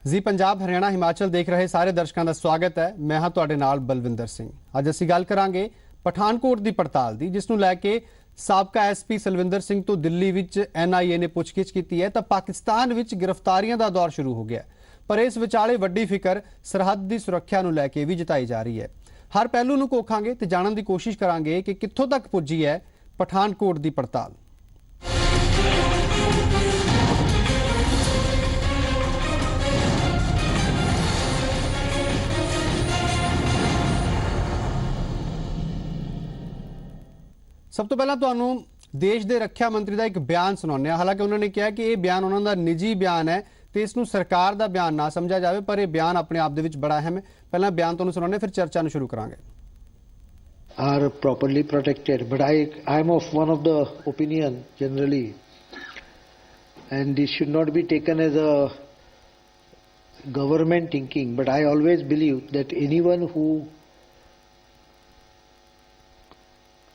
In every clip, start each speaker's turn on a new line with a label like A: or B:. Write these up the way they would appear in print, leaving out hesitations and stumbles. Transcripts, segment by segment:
A: जी पंजाब हरियाणा हिमाचल देख रहे सारे दर्शकों का स्वागत है। मैं हाँ तुहाडे नाल बलविंदर सिंह। अज असीं गल करांगे पठानकोट की पड़ताल की, जिसनूं लैके साबका SP सलविंदर सिंह तो दिल्ली विच NIA ने पुछगिछ की है। तो पाकिस्तान विच गिरफ्तारियां का दौर शुरू हो गया, पर इस विचाले वड्डी फिकर सरहद की सुरक्षा नूं लैके भी जताई जा रही है। हर पहलू नूं कोखांगे ते जानन की कोशिश करांगे कि कित्थों तक पुजी है पठानकोट की पड़ताल। सब तो पहला तुहानूं देश के रक्षा मंत्री का एक बयान सुनाने। हालांकि उन्होंने कहा कि यह बयान उन्होंने निजी बयान है तो इसनूं सरकार का बयान ना समझा जाए, पर यह बयान अपने आप दे विच बड़ा अहम है। पहला बयान तुहानूं सुनाने, फिर चर्चा नूं शुरू करांगे।
B: Are properly protected, but I am of one of the opinion generally, and this should not be taken as a government thinking, but I always believe that anyone who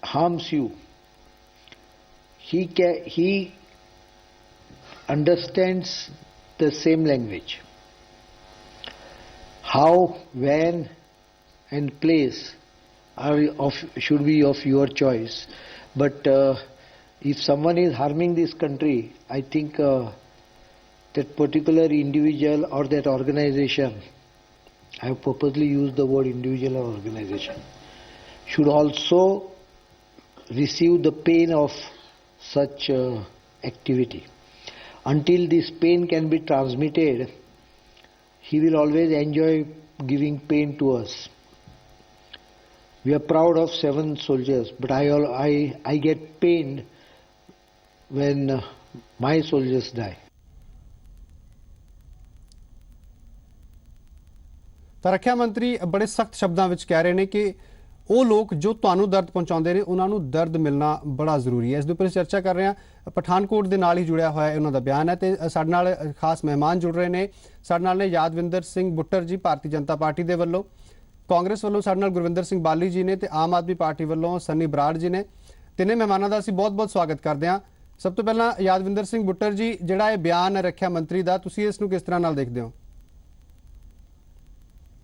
B: harms you, he understands the same language. How, when and place should be of your choice, but if someone is harming this country, I think that particular individual or that organization, I have purposely used the word individual or organization, should also receive the pain of such activity. Until this pain can be transmitted, he will always enjoy giving pain to us. We are proud of 7 soldiers, but I get pained when my soldiers die.
A: तो रक्षा मंत्री बड़े सख्त शब्दों में कह रहे हैं कि वो लोग जो तुहानूं दर्द पहुँचाते हैं उन्होंने दर्द मिलना बड़ा जरूरी है। इस उपर चर्चा कर रहे हैं। पठानकोट के नाल ही जुड़िया हुआ है उन्होंने बयान है। तो साडे नाल खास मेहमान जुड़ रहे हैं। साडे नाल ने यादविंदर सिंह बुट्टर जी भारतीय जनता पार्टी के वलों, कांग्रेस वालों साडे नाल गुरविंदर सिंह बाली जी ने, तो आम आदमी पार्टी वालों सन्नी बराड़ जी ने। तिने मेहमानों का असीं बहुत बहुत स्वागत करते हैं। सब तो पहला यादविंदर सिंह बुट्टर जी, जिहड़ा ये बयान है रक्षा मंत्री का, तुसीं इसनूं किस तरह नाल देखदे हो?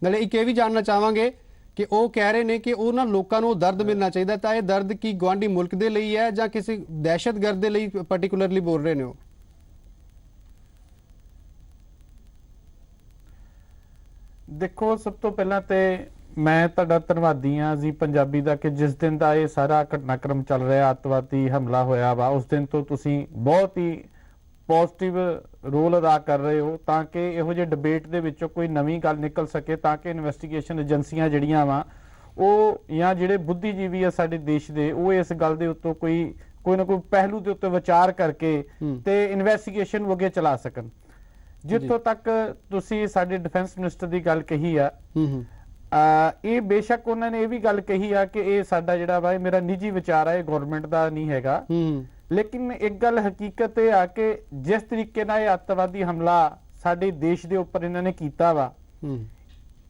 A: नाले एक ये भी जानना चाहांगे कि वो कह रहे हैं कि उन्होंने लोगों को दर्द मिलना चाहिए, तो यह दर्द की गुआढ़ी मुल्क के लिए है या किसी दहशतगर्द के लिए पर्टिकुलरली बोल रहे हैं?
C: देखो, सब तो पहला तो मैं तुहाडा धन्नवादी हाँ जी पंजाबी का कि जिस दिन का यह सारा घटनाक्रम चल रहा, अतवादी हमला होया वा, उस दिन तो तुसीं बहुत ही पॉजिटिव रोल अदा कर रहे हो ताकि इहो जे डिबेट दे विचों कोई नवीं गल निकल सके, ताकि इन्वेस्टिगेशन एजेंसियां जिहड़ियां वा वो या जिहड़े बुद्धिजीवी आ साडे देश दे वो इस गल दे उत्तों कोई ना कोई पहलू दे उत्ते विचार करके ते इन्वेस्टिगेशन अगे चला सकन। जिथों तक तुसीं साडे डिफेंस मिनिस्टर की गल कही आ, ये बेशक उन्होंने ये भी गल कही आ कि ये साडा जिहड़ा वा मेरा निजी विचार है, गौरमेंट का नहीं हैगा, लेकिन एक गल हकीकत यह आ कि जिस तरीके नाल अतवादी हमला साडे देश के उपर इन्होंने कीता वा,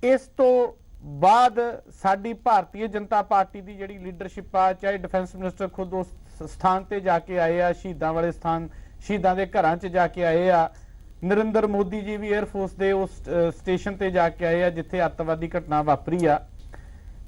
C: इस तो बाद साडी भारतीय जनता पार्टी की जिहड़ी लीडरशिप आ, चाहे डिफेंस मिनिस्टर खुद उस स्थान ते जाके आए आ, शहीदां वाले स्थान शहीदां दे घरां च जाके आए आ, नरेंद्र मोदी जी भी एयरफोर्स के उस स्टेशन ते जाके आए आ जिथे अतवादी घटना वापरी आ।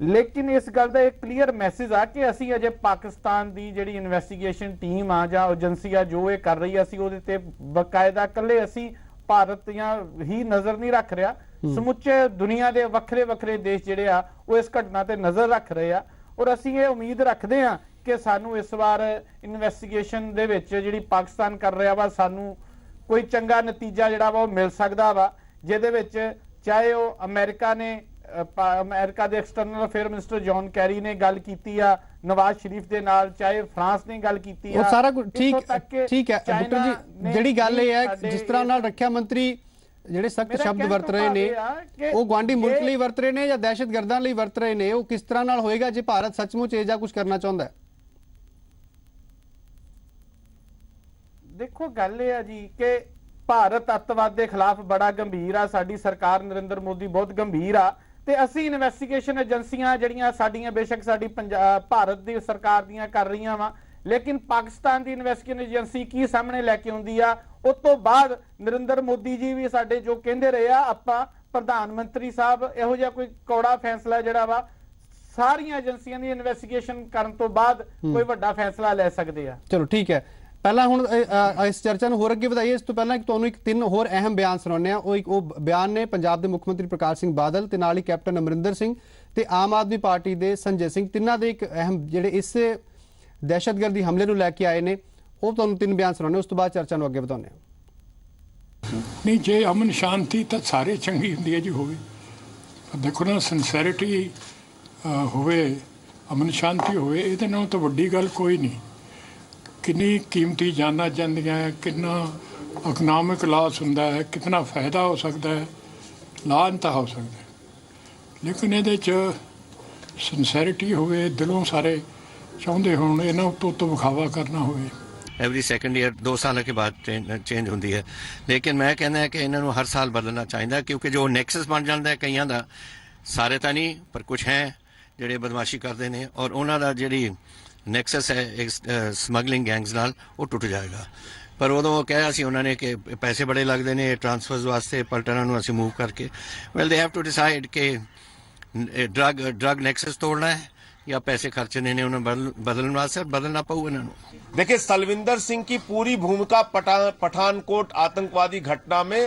C: लेकिन इस गल का एक क्लीयर मैसेज आ कि असी अजे पाकिस्तान की जिहड़ी इन्वेस्टिगेशन टीम आ जां एजेंसी आ जो ये कर रही असी उहदे ते बकायदा कल्ले असी भारत ही नज़र नहीं रख रहा, समुचे दुनिया के वक्रे वक्रे देश जिहड़े आ वो इस घटना ते नज़र रख रहे आ। और असी ये उम्मीद रखते हैं कि सानू इस बार इन्वेस्टिगेशन दे विच जिहड़ी पाकिस्तान कर रहा वा सानू कोई चंगा नतीजा जिहड़ा वा मिल सकदा वा, जिहदे विच चाहे वो अमेरिका के external affair minister John Kerry ने गल की आ नवाज शरीफ के नाल, चाहे फ्रांस ने गल की आ,
A: सारा कुछ ठीक है बुट्टर जी। जिहड़ी गल ये है जिस तरह नाल रक्षा मंत्री जिहड़े सख्त शब्द वरत रहे ने वो गुआढ़ी मुल्क लई वरत रहे ने या दहशतगर्दां लई वरत रहे ने, वो किस तरह नाल होएगा जे भारत सचमुच ये कुछ करना चाहुंदा है?
C: देखो, गल यह है जी कि भारत अतवाद के खिलाफ बड़ा गंभीर आ, साडी सरकार नरेंद्र मोदी बहुत गंभीर आ, ते असी इन्वेस्टिगेशन एजेंसियां जिहड़ियां साडीयां बेशक साडी भारत की सरकार दियां कर रही वा, ਲੇਕਿਨ ਪਾਕਿਸਤਾਨ ਦੀ ਇਨਵੈਸਟੀਗੇਸ਼ਨ ਏਜੰਸੀ ਕੀ ਸਾਹਮਣੇ ਲੈ ਕੇ ਆਉਂਦੀ ਆ। ਉਸ ਤੋਂ ਬਾਅਦ ਨਰਿੰਦਰ ਮੋਦੀ ਜੀ ਵੀ ਸਾਡੇ ਜੋ ਕਹਿੰਦੇ ਰਹੇ ਆ, ਆਪਾਂ ਪ੍ਰਧਾਨ ਮੰਤਰੀ ਸਾਹਿਬ ਇਹੋ ਜਿਹਾ ਕੋਈ ਕੌੜਾ ਫੈਸਲਾ ਜਿਹੜਾ ਵਾ ਸਾਰੀਆਂ ਏਜੰਸੀਆਂ ਦੀ ਇਨਵੈਸਟੀਗੇਸ਼ਨ ਕਰਨ ਤੋਂ ਬਾਅਦ ਕੋਈ ਵੱਡਾ ਫੈਸਲਾ ਲੈ ਸਕਦੇ ਆ।
A: ਚਲੋ ਠੀਕ ਹੈ, ਪਹਿਲਾਂ ਹੁਣ ਇਸ ਚਰਚਾ ਨੂੰ ਹੋਰ ਅੱਗੇ ਵਧਾਈਏ। ਇਸ ਤੋਂ ਪਹਿਲਾਂ ਤੁਹਾਨੂੰ ਇੱਕ 3 ਹੋਰ ਅਹਿਮ ਬਿਆਨ ਸੁਣਾਉਂਦੇ ਆ। ਉਹ ਬਿਆਨ ਨੇ ਪੰਜਾਬ ਦੇ ਮੁੱਖ ਮੰਤਰੀ ਪ੍ਰਕਾਸ਼ ਸਿੰਘ ਬਾਦਲ ਤੇ ਨਾਲ ਹੀ ਕੈਪਟਨ ਅਮਰਿੰਦਰ ਸਿੰਘ ਤੇ ਆਮ ਆਦਮੀ ਪਾਰਟੀ ਦੇ ਸੰਜੇ ਸਿੰਘ, ਤਿੰਨਾਂ ਦੇ ਇੱਕ ਅਹਿਮ ਜਿਹੜੇ ਇਸ ਦਹਿਸ਼ਤਗਰਦੀ ਹਮਲੇ ਨੂੰ ਲੈ ਕੇ ਆਏ ਨੇ, ਉਹ ਤੁਹਾਨੂੰ 3 ਬਿਆਨ ਸੁਣਾਉਂਦੇ, ਉਸ ਤੋਂ ਬਾਅਦ ਚਰਚਾ ਨੂੰ ਅੱਗੇ ਵਧਾਉਂਦੇ ਆ।
D: ਨਹੀਂ, ਜੇ ਅਮਨ ਸ਼ਾਂਤੀ ਤਾਂ ਸਾਰੇ ਚੰਗੀ ਹੁੰਦੀ ਹੈ ਜੀ ਹੋਵੇ। ਦੇਖੋ ਨਾ, ਸਿੰਸੈਰਿਟੀ ਹੋਵੇ, ਅਮਨ ਸ਼ਾਂਤੀ ਹੋਵੇ, ਇਹਦੇ ਨਾਲੋਂ ਤਾਂ ਵੱਡੀ ਗੱਲ ਕੋਈ ਨਹੀਂ। ਕਿੰਨੀ ਕੀਮਤੀ ਜਾਨਾਂ ਜਾਂਦੀਆਂ ਹੈ, ਕਿੰਨਾ ਇਕਨੋਮਿਕ ਲਾਸ ਹੁੰਦਾ ਹੈ, ਕਿੰਨਾ ਫਾਇਦਾ ਹੋ ਸਕਦਾ ਹੈ, ਲਾਹਨਤ ਹੋ ਸਕਦਾ ਹੈ। ਲੇਕਿਨ ਇਹਦੇ 'ਚ ਸਿੰਸੈਰਿਟੀ ਹੋਵੇ, ਦਿਲੋਂ ਸਾਰੇ ਚਾਹੁੰਦੇ ਹੋਣ, ਇਹਨਾਂ ਉੱਤੋਂ ਵਿਖਾਵਾ ਕਰਨਾ ਹੋਵੇ।
E: एवरी सेकंड ईयर 2 साल के बाद चेंज होती है, लेकिन मैं कहना है कि इन्होंने हर साल बदलना चाहिए, क्योंकि जो नैक्सस बन जाता है कईयां दा, सारे तो नहीं पर कुछ हैं ਜਿਹੜੇ ਬਦਮਾਸ਼ੀ ਕਰਦੇ ਨੇ, ਔਰ ਉਹਨਾਂ ਦਾ ਜਿਹੜੀ ਨੈਕਸਸ ਹੈ ਸਮਗਲਿੰਗ ਗੈਂਗਸ ਨਾਲ, ਉਹ ਟੁੱਟ ਜਾਏਗਾ। ਪਰ ਉਦੋਂ ਕਿਹਾ ਸੀ ਉਹਨਾਂ ਨੇ ਕਿ ਪੈਸੇ ਬੜੇ ਲੱਗਦੇ ਨੇ ਟਰਾਂਸਫਰਸ ਵਾਸਤੇ, ਪਲਟਨਾਂ ਨੂੰ ਅਸੀਂ ਮੂਵ ਕਰਕੇ। Well they have to decide ਕਿ ਡਰਗ ਨੈਕਸਸ ਤੋੜਨਾ ਹੈ या पैसे खर्चने ने उन्हें बदलने वास्ते बदलना पाऊ इन्होंने।
F: देखिए, सलविंदर सिंह की पूरी भूमिका पठानकोट आतंकवादी घटना में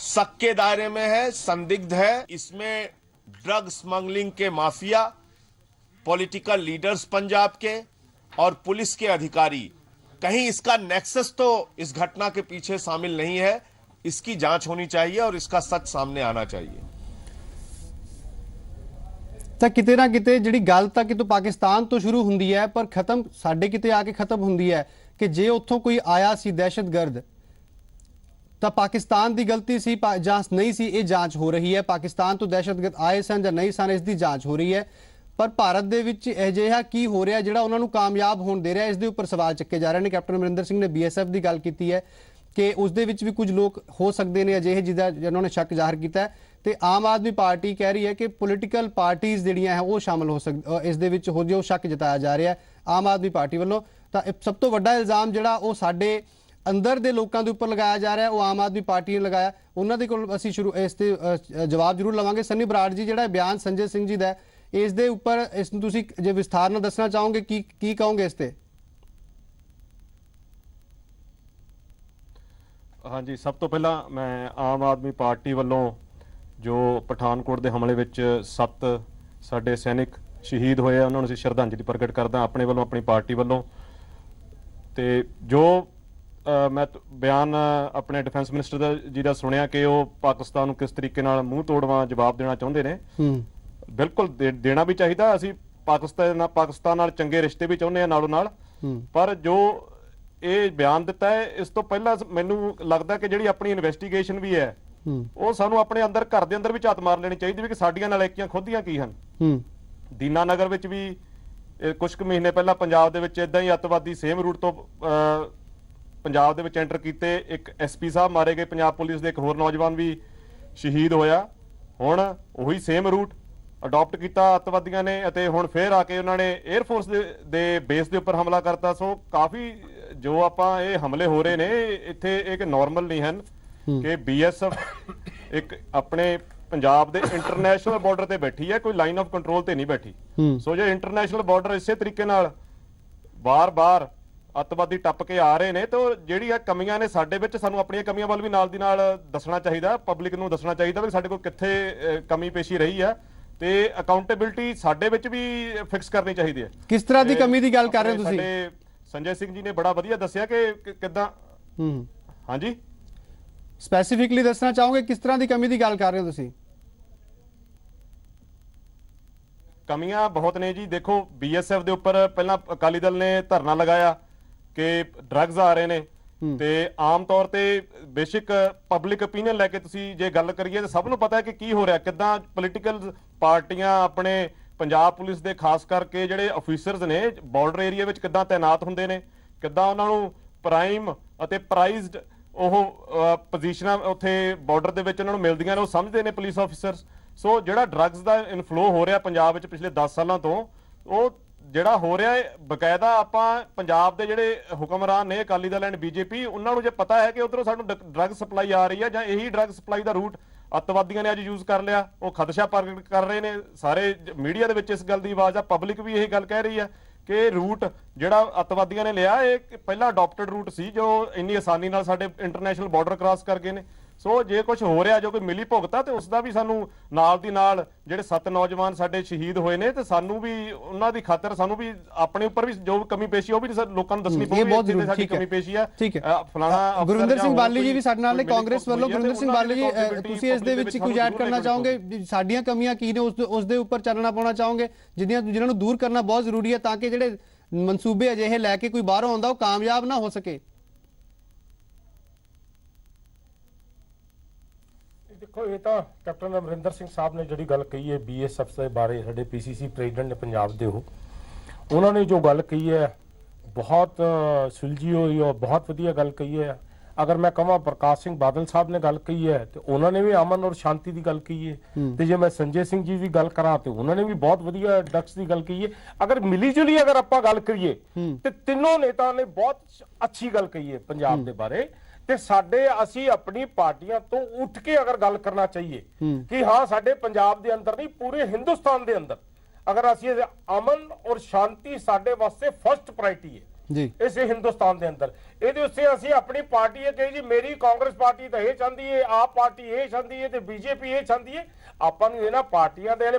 F: शक के दायरे में है, संदिग्ध है। इसमें ड्रग स्मगलिंग के माफिया, पॉलिटिकल लीडर्स पंजाब के और पुलिस के अधिकारी, कहीं इसका नेक्सस तो इस घटना के पीछे शामिल नहीं है। इसकी जांच होनी चाहिए और इसका सच सामने आना चाहिए।
A: ਤਾਂ ਕਿਤੇ ਨਾ ਕਿਤੇ ਜਿਹੜੀ ਗੱਲ ਤਾਂ ਕਿਤੋਂ ਪਾਕਿਸਤਾਨ ਤੋਂ ਸ਼ੁਰੂ ਹੁੰਦੀ ਹੈ, ਪਰ ਖਤਮ ਸਾਡੇ ਕਿਤੇ ਆ ਕੇ ਖਤਮ ਹੁੰਦੀ ਹੈ ਕਿ ਜੇ ਉੱਥੋਂ ਕੋਈ ਆਇਆ ਸੀ ਦਹਿਸ਼ਤਗਰਦ ਤਾਂ ਪਾਕਿਸਤਾਨ ਦੀ ਗਲਤੀ ਸੀ ਜਾਂ ਨਹੀਂ ਸੀ, ਇਹ ਜਾਂਚ ਹੋ ਰਹੀ ਹੈ। ਪਾਕਿਸਤਾਨ ਤੋਂ ਦਹਿਸ਼ਤਗਰਦ ਆਏ ਸਨ ਜਾਂ ਨਹੀਂ ਸਨ, ਇਸ ਦੀ ਜਾਂਚ ਹੋ ਰਹੀ ਹੈ। ਪਰ ਭਾਰਤ ਦੇ ਵਿੱਚ ਅਜਿਹਾ ਕੀ ਹੋ ਰਿਹਾ ਜਿਹੜਾ ਉਹਨਾਂ ਨੂੰ ਕਾਮਯਾਬ ਹੋਣ ਦੇ ਰਿਹਾ, ਇਸ ਦੇ ਉੱਪਰ ਸਵਾਲ ਚੱਕੇ ਜਾ ਰਹੇ ਨੇ। ਕੈਪਟਨ ਅਮਰਿੰਦਰ ਸਿੰਘ ਨੇ BSF ਦੀ ਗੱਲ ਕੀਤੀ ਹੈ ਕਿ ਉਸ ਦੇ ਵਿੱਚ ਵੀ ਕੁਝ ਲੋਕ ਹੋ ਸਕਦੇ ਨੇ ਅਜਿਹੇ ਜਿਹਨਾਂ ਨੇ ਸ਼ੱਕ ਜ਼ਾਹਰ ਕੀਤਾ ਹੈ। ਤੇ ਆਮ ਆਦਮੀ ਪਾਰਟੀ ਕਹਿ ਰਹੀ ਹੈ ਕਿ ਪੋਲੀਟੀਕਲ ਪਾਰਟੀਆਂ ਜਿਹੜੀਆਂ ਹੈ ਉਹ ਸ਼ਾਮਲ ਹੋ ਇਸ ਦੇ ਵਿੱਚ ਹੋ ਜੋ ਸ਼ੱਕ ਜਤਾਇਆ ਜਾ ਰਿਹਾ ਆਮ ਆਦਮੀ ਪਾਰਟੀ ਵੱਲੋਂ। ਤਾਂ ਸਭ ਤੋਂ ਵੱਡਾ ਇਲਜ਼ਾਮ ਜਿਹੜਾ ਉਹ ਸਾਡੇ ਅੰਦਰ ਦੇ ਲੋਕਾਂ ਦੇ ਉੱਪਰ ਲਗਾਇਆ ਜਾ ਰਿਹਾ, ਉਹ ਆਮ ਆਦਮੀ ਪਾਰਟੀ ਨੇ ਲਗਾਇਆ। ਉਹਨਾਂ ਦੇ ਕੋਲ ਅਸੀਂ ਸ਼ੁਰੂ ਇਸ ਤੇ ਜਵਾਬ ਜ਼ਰੂਰ ਲਵਾਂਗੇ। ਸਨੀ ਬਰਾੜ ਜੀ, ਜਿਹੜਾ ਬਿਆਨ ਸੰਜੇ ਸਿੰਘ ਜੀ ਦਾ, ਇਸ ਦੇ ਉੱਪਰ ਇਸ ਨੂੰ ਤੁਸੀਂ ਜੇ ਵਿਸਥਾਰ ਨਾਲ ਦੱਸਣਾ ਚਾਹੋਗੇ, ਕੀ ਕਹੋਗੇ ਇਸ ਤੇ?
G: ਹਾਂਜੀ, ਸਭ ਤੋਂ ਪਹਿਲਾਂ ਮੈਂ ਆਮ ਆਦਮੀ ਪਾਰਟੀ ਵੱਲੋਂ ਜੋ ਪਠਾਨਕੋਟ ਦੇ ਹਮਲੇ ਵਿੱਚ 7 ਸਾਡੇ ਸੈਨਿਕ ਸ਼ਹੀਦ ਹੋਏ ਆ, ਉਹਨਾਂ ਨੂੰ ਅਸੀਂ ਸ਼ਰਧਾਂਜਲੀ ਪ੍ਰਗਟ ਕਰਦਾ ਆਪਣੇ ਵੱਲੋਂ, ਆਪਣੀ ਪਾਰਟੀ ਵੱਲੋਂ। ਤੇ ਜੋ ਮੈਂ ਬਿਆਨ ਆਪਣੇ ਡਿਫੈਂਸ ਮਿਨਿਸਟਰ ਜੀ ਦਾ ਸੁਣਿਆ ਕਿ ਉਹ ਪਾਕਿਸਤਾਨ ਨੂੰ ਕਿਸ ਤਰੀਕੇ ਨਾਲ ਮੂੰਹ ਤੋੜਵਾਂ ਜਵਾਬ ਦੇਣਾ ਚਾਹੁੰਦੇ ਨੇ, ਬਿਲਕੁਲ ਦੇਣਾ ਵੀ ਚਾਹੀਦਾ। ਅਸੀਂ ਪਾਕਿਸਤਾਨ ਨਾਲ ਚੰਗੇ ਰਿਸ਼ਤੇ ਵੀ ਚਾਹੁੰਦੇ ਆ ਨਾਲੋਂ ਨਾਲ। ਪਰ ਜੋ ਇਹ ਬਿਆਨ ਦਿੱਤਾ ਹੈ, ਇਸ ਤੋਂ ਪਹਿਲਾਂ ਮੈਨੂੰ ਲੱਗਦਾ ਕਿ ਜਿਹੜੀ ਆਪਣੀ ਇਨਵੈਸਟੀਗੇਸ਼ਨ ਵੀ ਹੈ ਉਹ ਸਾਨੂੰ ਆਪਣੇ ਅੰਦਰ ਘਰ ਦੇ ਅੰਦਰ ਵੀ ਝਾਤ ਮਾਰ ਲੈਣੀ ਚਾਹੀਦੀ ਵੀ ਕਿ ਸਾਡੀਆਂ ਨਲਾਇਕੀਆਂ ਖੁੱਦੀਆਂ ਕੀ ਹਨ। ਦੀਨਾ ਨਗਰ ਵਿੱਚ ਵੀ ਕੁਝ ਕੁ ਮਹੀਨੇ ਪਹਿਲਾਂ ਪੰਜਾਬ ਦੇ ਵਿੱਚ ਇਦਾਂ ਹੀ ਅੱਤਵਾਦੀ ਸੇਮ ਰੂਟ ਤੋਂ ਪੰਜਾਬ ਦੇ ਵਿੱਚ ਐਂਟਰ ਕੀਤੇ, ਇੱਕ SP ਸਾਹਿਬ ਮਾਰੇ ਗਏ, ਪੰਜਾਬ ਪੁਲਿਸ ਦੇ ਇੱਕ ਹੋਰ ਨੌਜਵਾਨ ਵੀ ਸ਼ਹੀਦ ਹੋਇਆ। ਹੁਣ ਉਹੀ ਸੇਮ ਰੂਟ ਅਡਾਪਟ ਕੀਤਾ ਅੱਤਵਾਦੀਆਂ ਨੇ ਅਤੇ ਹੁਣ ਫੇਰ ਆ ਕੇ ਉਹਨਾਂ ਨੇ 에ਅਰ ਫੋਰਸ ਦੇ ਬੇਸ ਦੇ ਉੱਪਰ ਹਮਲਾ ਕਰਤਾ। ਸੋ ਕਾਫੀ ਜੋ ਆਪਾਂ ਇਹ ਹਮਲੇ ਹੋ ਰਹੇ ਨੇ ਇੱਥੇ ਇੱਕ ਨਾਰਮਲ ਨਹੀਂ ਹਨ ਕਿ BSF ਇੱਕ ਆਪਣੇ ਪੰਜਾਬ ਦੇ ਇੰਟਰਨੈਸ਼ਨਲ ਬਾਰਡਰ ਤੇ ਬੈਠੀ ਹੈ, ਕੋਈ ਲਾਈਨ ਆਫ ਕੰਟਰੋਲ ਤੇ ਨਹੀਂ ਬੈਠੀ। ਸੋ ਜੇ ਇੰਟਰਨੈਸ਼ਨਲ ਬਾਰਡਰ ਇਸੇ ਤਰੀਕੇ ਨਾਲ ਬਾਰ-ਬਾਰ ਅੱਤਵਾਦੀ ਟੱਪ ਕੇ ਆ ਰਹੇ ਨੇ ਤਾਂ ਜਿਹੜੀਆਂ ਕਮੀਆਂ ਨੇ ਸਾਡੇ ਵਿੱਚ, ਸਾਨੂੰ ਆਪਣੀਆਂ ਕਮੀਆਂ ਵੱਲ ਵੀ ਨਾਲ ਦੀ ਨਾਲ ਦੱਸਣਾ ਚਾਹੀਦਾ, ਪਬਲਿਕ ਨੂੰ ਦੱਸਣਾ ਚਾਹੀਦਾ ਵੀ ਸਾਡੇ ਕੋਲ ਕਿੱਥੇ ਕਮੀ ਪੇਸ਼ੀ ਰਹੀ ਹੈ ਤੇ ਅਕਾਊਂਟੇਬਿਲਟੀ ਸਾਡੇ ਵਿੱਚ ਵੀ ਫਿਕਸ ਕਰਨੀ ਚਾਹੀਦੀ ਹੈ।
A: ਕਿਸ ਤਰ੍ਹਾਂ ਦੀ ਕਮੀ ਦੀ ਗੱਲ ਕਰ ਰਹੇ ਹੋ ਤੁਸੀਂ?
G: ਸਾਡੇ ਸੰਜੇ ਸਿੰਘ ਜੀ ਨੇ ਬੜਾ ਵਧੀਆ ਦੱਸਿਆ ਕਿ ਕਿੱਦਾਂ। ਹਾਂਜੀ,
A: ਸਪੈਸੀਫਿਕਲੀ ਦੱਸਣਾ ਚਾਹੋਗੇ ਕਿਸ ਤਰ੍ਹਾਂ ਦੀ ਕਮੀ ਦੀ ਗੱਲ ਕਰ ਰਹੇ ਹੋ ਤੁਸੀਂ?
G: ਕਮੀਆਂ ਬਹੁਤ ਨੇ ਜੀ। ਦੇਖੋ, BSF ਦੇ ਉੱਪਰ ਪਹਿਲਾਂ ਅਕਾਲੀ ਦਲ ਨੇ ਧਰਨਾ ਲਗਾਇਆ ਕਿ ਡਰੱਗਸ ਆ ਰਹੇ ਨੇ ਤੇ ਆਮ ਤੌਰ ਤੇ ਬੇਸਿਕ ਪਬਲਿਕ ਓਪੀਨੀਅਨ ਲੈ ਕੇ ਤੁਸੀਂ ਜੇ ਗੱਲ ਕਰੀਏ ਤਾਂ ਸਭ ਨੂੰ ਪਤਾ ਹੈ ਕਿ ਕੀ ਹੋ ਰਿਹਾ, ਕਿੱਦਾਂ ਪੋਲੀਟੀਕਲ ਪਾਰਟੀਆਂ ਆਪਣੇ ਪੰਜਾਬ ਪੁਲਿਸ ਦੇ ਖਾਸ ਕਰਕੇ ਜਿਹੜੇ ਅਫੀਸਰਸ ਨੇ ਬਾਰਡਰ ਏਰੀਆ ਵਿੱਚ ਕਿੱਦਾਂ ਤਾਇਨਾਤ ਹੁੰਦੇ ਨੇ, ਕਿੱਦਾਂ ਉਹਨਾਂ ਨੂੰ ਪ੍ਰਾਈਮ ਅਤੇ ਪ੍ਰਾਈਜ਼ਡ ਉਹ ਪੋਜੀਸ਼ਨਾਂ ਉੱਥੇ ਬਾਰਡਰ ਦੇ ਵਿੱਚ ਉਹਨਾਂ ਨੂੰ ਮਿਲਦੀਆਂ ਨੇ, ਉਹ ਸਮਝਦੇ ਨੇ ਪੁਲਿਸ ਆਫੀਸਰਸ। ਸੋ ਜਿਹੜਾ ਡਰੱਗਸ ਦਾ ਇਨਫਲੋ ਹੋ ਰਿਹਾ ਪੰਜਾਬ ਵਿੱਚ ਪਿਛਲੇ 10 ਸਾਲਾਂ ਤੋਂ, ਉਹ ਜਿਹੜਾ ਹੋ ਰਿਹਾ ਹੈ ਬਕਾਇਦਾ ਆਪਾਂ ਪੰਜਾਬ ਦੇ ਜਿਹੜੇ ਹੁਕਮਰਾਨ ਨੇ ਅਕਾਲੀ ਦਲ ਐਂਡ ਬੀਜੇਪੀ ਉਹਨਾਂ ਨੂੰ ਜੇ ਪਤਾ ਹੈ ਕਿ ਉਧਰੋਂ ਸਾਨੂੰ ਡਰੱਗ ਸਪਲਾਈ ਆ ਰਹੀ ਹੈ ਜਾਂ ਇਹੀ ਡਰੱਗ ਸਪਲਾਈ ਦਾ ਰੂਟ ਅੱਤਵਾਦੀਆਂ ਨੇ ਅੱਜ ਯੂਜ਼ ਕਰ ਲਿਆ, ਉਹ ਖਦਸ਼ਾ ਪ੍ਰਗਟ ਕਰ ਰਹੇ ਨੇ। ਸਾਰੇ ਮੀਡੀਆ ਦੇ ਵਿੱਚ ਇਸ ਗੱਲ ਦੀ ਆਵਾਜ਼ ਆ, ਪਬਲਿਕ ਵੀ ਇਹ ਗੱਲ ਕਹਿ ਰਹੀ ਹੈ ਕਿ ਰੂਟ ਜਿਹੜਾ ਅੱਤਵਾਦੀਆਂ ਨੇ ਲਿਆ ਇਹ ਪਹਿਲਾਂ ਅਡਾਪਟਡ ਰੂਟ ਸੀ ਜੋ ਇੰਨੀ ਆਸਾਨੀ ਨਾਲ ਸਾਡੇ ਇੰਟਰਨੈਸ਼ਨਲ ਬਾਰਡਰ ਕ੍ਰਾਸ ਕਰ ਗਏ ਨੇ। ਸੋ ਜੇ ਕੁਝ ਹੋ ਰਿਹਾ ਜੋ ਕੋਈ ਮਿਲੀ ਭੁਗਤਾ ਤੇ ਉਸ ਦਾ ਵੀ ਸਾਨੂੰ ਨਾਲ ਦੀ ਨਾਲ ਜਿਹੜੇ 7 ਨੌਜਵਾਨ ਸਾਡੇ ਸ਼ਹੀਦ ਹੋਏ ਨੇ ਤੇ ਸਾਨੂੰ ਵੀ ਉਹਨਾਂ ਦੀ ਖਾਤਰ ਸਾਨੂੰ ਵੀ ਆਪਣੇ ਉੱਪਰ ਵੀ ਜੋ ਕਮੀ ਪੇਸ਼ੀ ਉਹ ਵੀ ਲੋਕਾਂ ਨੂੰ ਦੱਸਣੀ ਪਊਗੀ ਕਿ ਸਾਡੀ ਕਮੀ ਪੇਸ਼ੀ ਆ।
A: ਫਲਾਣਾ ਗੁਰਵਿੰਦਰ ਸਿੰਘ ਬਾਲੀ ਜੀ ਵੀ ਸਾਡੇ ਨਾਲ ਨੇ ਕਾਂਗਰਸ ਵੱਲੋਂ। ਗੁਰਵਿੰਦਰ ਸਿੰਘ ਬਾਲੀ ਜੀ, ਤੁਸੀਂ ਇਸ ਦੇ ਵਿੱਚ ਕੁਝ ਐਡ ਕਰਨਾ ਚਾਹੋਗੇ? ਸਾਡੀਆਂ ਕਮੀਆਂ ਕੀ ਨੇ ਉਸ ਦੇ ਉੱਪਰ ਚਾਨਣਾ ਪਾਉਣਾ ਚਾਹੋਗੇ ਜਿਨ੍ਹਾਂ ਨੂੰ ਦੂਰ ਕਰਨਾ ਬਹੁਤ ਜ਼ਰੂਰੀ ਹੈ ਤਾਂ ਕਿ ਜਿਹੜੇ ਮਨਸੂਬੇ ਅਜਿਹੇ ਲੈ ਕੇ ਕੋਈ ਬਾਹਰੋਂ ਆਉਂਦਾ ਉਹ ਕਾਮਯਾਬ ਨਾ ਹੋ ਸਕੇ?
H: देखो ये तो कैप्टन अमरिंदर सिंह साहब ने जी गल कही है BSF के बारे, साढ़े PCC प्रेजिडेंट ने पंजाब के, उन्होंने जो गल कही है बहुत सुलझी हुई और बहुत वधिया गल कही है। अगर मैं कहां प्रकाश सिंह बादल साहब ने गल कही है तो उन्होंने भी अमन और शांति की गल कही है, तो जे मैं संजय सिंह जी की गल करा तो उन्होंने भी बहुत वधिया ड्रग्स की गल कही है। अगर मिली जुली अगर आप गल करिए तो तीनों नेता ने बहुत अच्छी गल कही है पंजाब के बारे। ਤੇ ਸਾਡੇ ਅਸੀਂ ਆਪਣੀ ਪਾਰਟੀਆਂ ਤੋਂ ਉੱਠ ਕੇ ਅਗਰ ਗੱਲ ਕਰਨਾ ਚਾਹੀਏ ਕਿ ਹਾਂ ਸਾਡੇ ਪੰਜਾਬ ਦੇ ਅੰਦਰ ਨਹੀਂ ਪੂਰੇ ਹਿੰਦੁਸਤਾਨ ਦੇ ਅੰਦਰ ਅਗਰ ਅਸੀਂ ਅਮਨ ਔਰ ਸ਼ਾਂਤੀ ਸਾਡੇ ਵਾਸਤੇ ਫਸਟ ਪ੍ਰਾਇੋਰਟੀ ਹੈ ਜੀ ਇਸੇ ਹਿੰਦੁਸਤਾਨ ਦੇ ਅੰਦਰ, ਇਹਦੇ ਉੱਤੇ ਅਸੀਂ ਆਪਣੀ ਪਾਰਟੀ ਇਹ ਕਹੀ ਜੀ ਮੇਰੀ ਕਾਂਗਰਸ ਪਾਰਟੀ ਤਾਂ ਇਹ ਚਾਹੁੰਦੀ ਹੈ, ਆਪ ਪਾਰਟੀ ਇਹ ਚਾਹੁੰਦੀ ਹੈ ਤੇ ਬੀਜੇਪੀ ਇਹ ਚਾਹੁੰਦੀ ਹੈ। ਆਪਾਂ ਨੂੰ ਇਹਨਾਂ ਪਾਰਟੀਆਂ ਦੇ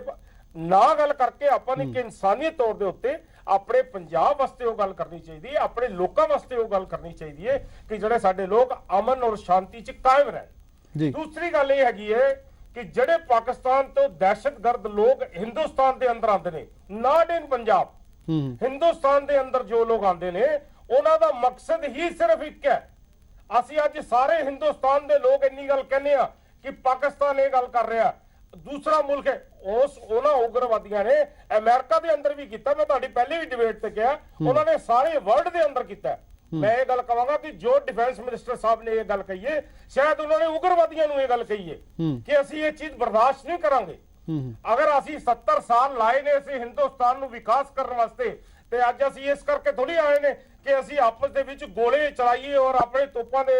H: ਨਾ ਗੱਲ ਕਰਕੇ ਆਪਾਂ ਨੂੰ ਇੱਕ ਇਨਸਾਨੀਅਤ ਤੌਰ ਦੇ ਉੱਤੇ ਆਪਣੇ ਪੰਜਾਬ ਵਾਸਤੇ ਉਹ ਗੱਲ ਕਰਨੀ ਚਾਹੀਦੀ ਹੈ, ਆਪਣੇ ਲੋਕਾਂ ਵਾਸਤੇ ਉਹ ਗੱਲ ਕਰਨੀ ਚਾਹੀਦੀ ਹੈ ਕਿ ਜਿਹੜੇ ਸਾਡੇ ਲੋਕ ਅਮਨ ਔਰ ਸ਼ਾਂਤੀ 'ਚ ਕਾਇਮ ਰਹਿਣ। ਦੂਸਰੀ ਗੱਲ ਇਹ ਹੈਗੀ ਹੈ ਕਿ ਜਿਹੜੇ ਪਾਕਿਸਤਾਨ ਤੋਂ ਦਹਿਸ਼ਤਗਰਦ ਲੋਕ ਹਿੰਦੁਸਤਾਨ ਦੇ ਅੰਦਰ ਆਉਂਦੇ ਨੇ, ਨਾਟ ਇਨ ਪੰਜਾਬ, ਹਿੰਦੁਸਤਾਨ ਦੇ ਅੰਦਰ ਜੋ ਲੋਕ ਆਉਂਦੇ ਨੇ ਉਹਨਾਂ ਦਾ ਮਕਸਦ ਹੀ ਸਿਰਫ ਇੱਕ ਹੈ। ਅਸੀਂ ਅੱਜ ਸਾਰੇ ਹਿੰਦੁਸਤਾਨ ਦੇ ਲੋਕ ਇੰਨੀ ਗੱਲ ਕਹਿੰਦੇ ਆ ਕਿ ਪਾਕਿਸਤਾਨ ਇਹ ਗੱਲ ਕਰ ਰਿਹਾ ਦੂਸਰਾ ਮੁਲਕ ਹੈ, ਉਹਨਾਂ ਉਗਰਵਾਦੀਆਂ ਨੇ ਅਮਰੀਕਾ ਦੇ ਅੰਦਰ ਵੀ ਕੀਤਾ। ਮੈਂ ਤੁਹਾਡੀ ਪਹਿਲੇ ਵੀ ਡਿਬੇਟ ਤੇ ਕਿਹਾ ਉਹਨਾਂ ਨੇ ਸਾਰੇ ਵਰਲਡ ਦੇ ਅੰਦਰ ਕੀਤਾ। ਮੈਂ ਇਹ ਗੱਲ ਕਹਾਂਗਾ ਕਿ ਜੋ ਡਿਫੈਂਸ ਮਿਨਿਸਟਰ ਸਾਹਿਬ ਨੇ ਇਹ ਗੱਲ ਕਹੀ ਹੈ ਸ਼ਾਇਦ ਉਹਨਾਂ ਨੇ ਉਗਰਵਾਦੀਆਂ ਨੂੰ ਇਹ ਗੱਲ ਕਹੀ ਹੈ ਕਿ ਅਸੀਂ ਇਹ ਚੀਜ਼ ਬਰਦਾਸ਼ਤ ਨਹੀਂ ਕਰਾਂਗੇ। ਅਗਰ ਅਸੀਂ 70 ਸਾਲ ਲਾਏ ਨੇ ਅਸੀਂ ਹਿੰਦੁਸਤਾਨ ਨੂੰ ਵਿਕਾਸ ਕਰਨ ਵਾਸਤੇ ਤੇ ਅੱਜ ਅਸੀਂ ਇਸ ਕਰਕੇ ਥੋੜੀ ਆਏ ਨੇ ਕਿ ਅਸੀਂ ਆਪਸ ਦੇ ਵਿੱਚ ਗੋਲੇ ਚਲਾਈਏ ਔਰ ਆਪਣੇ ਤੋਪਾਂ ਦੇ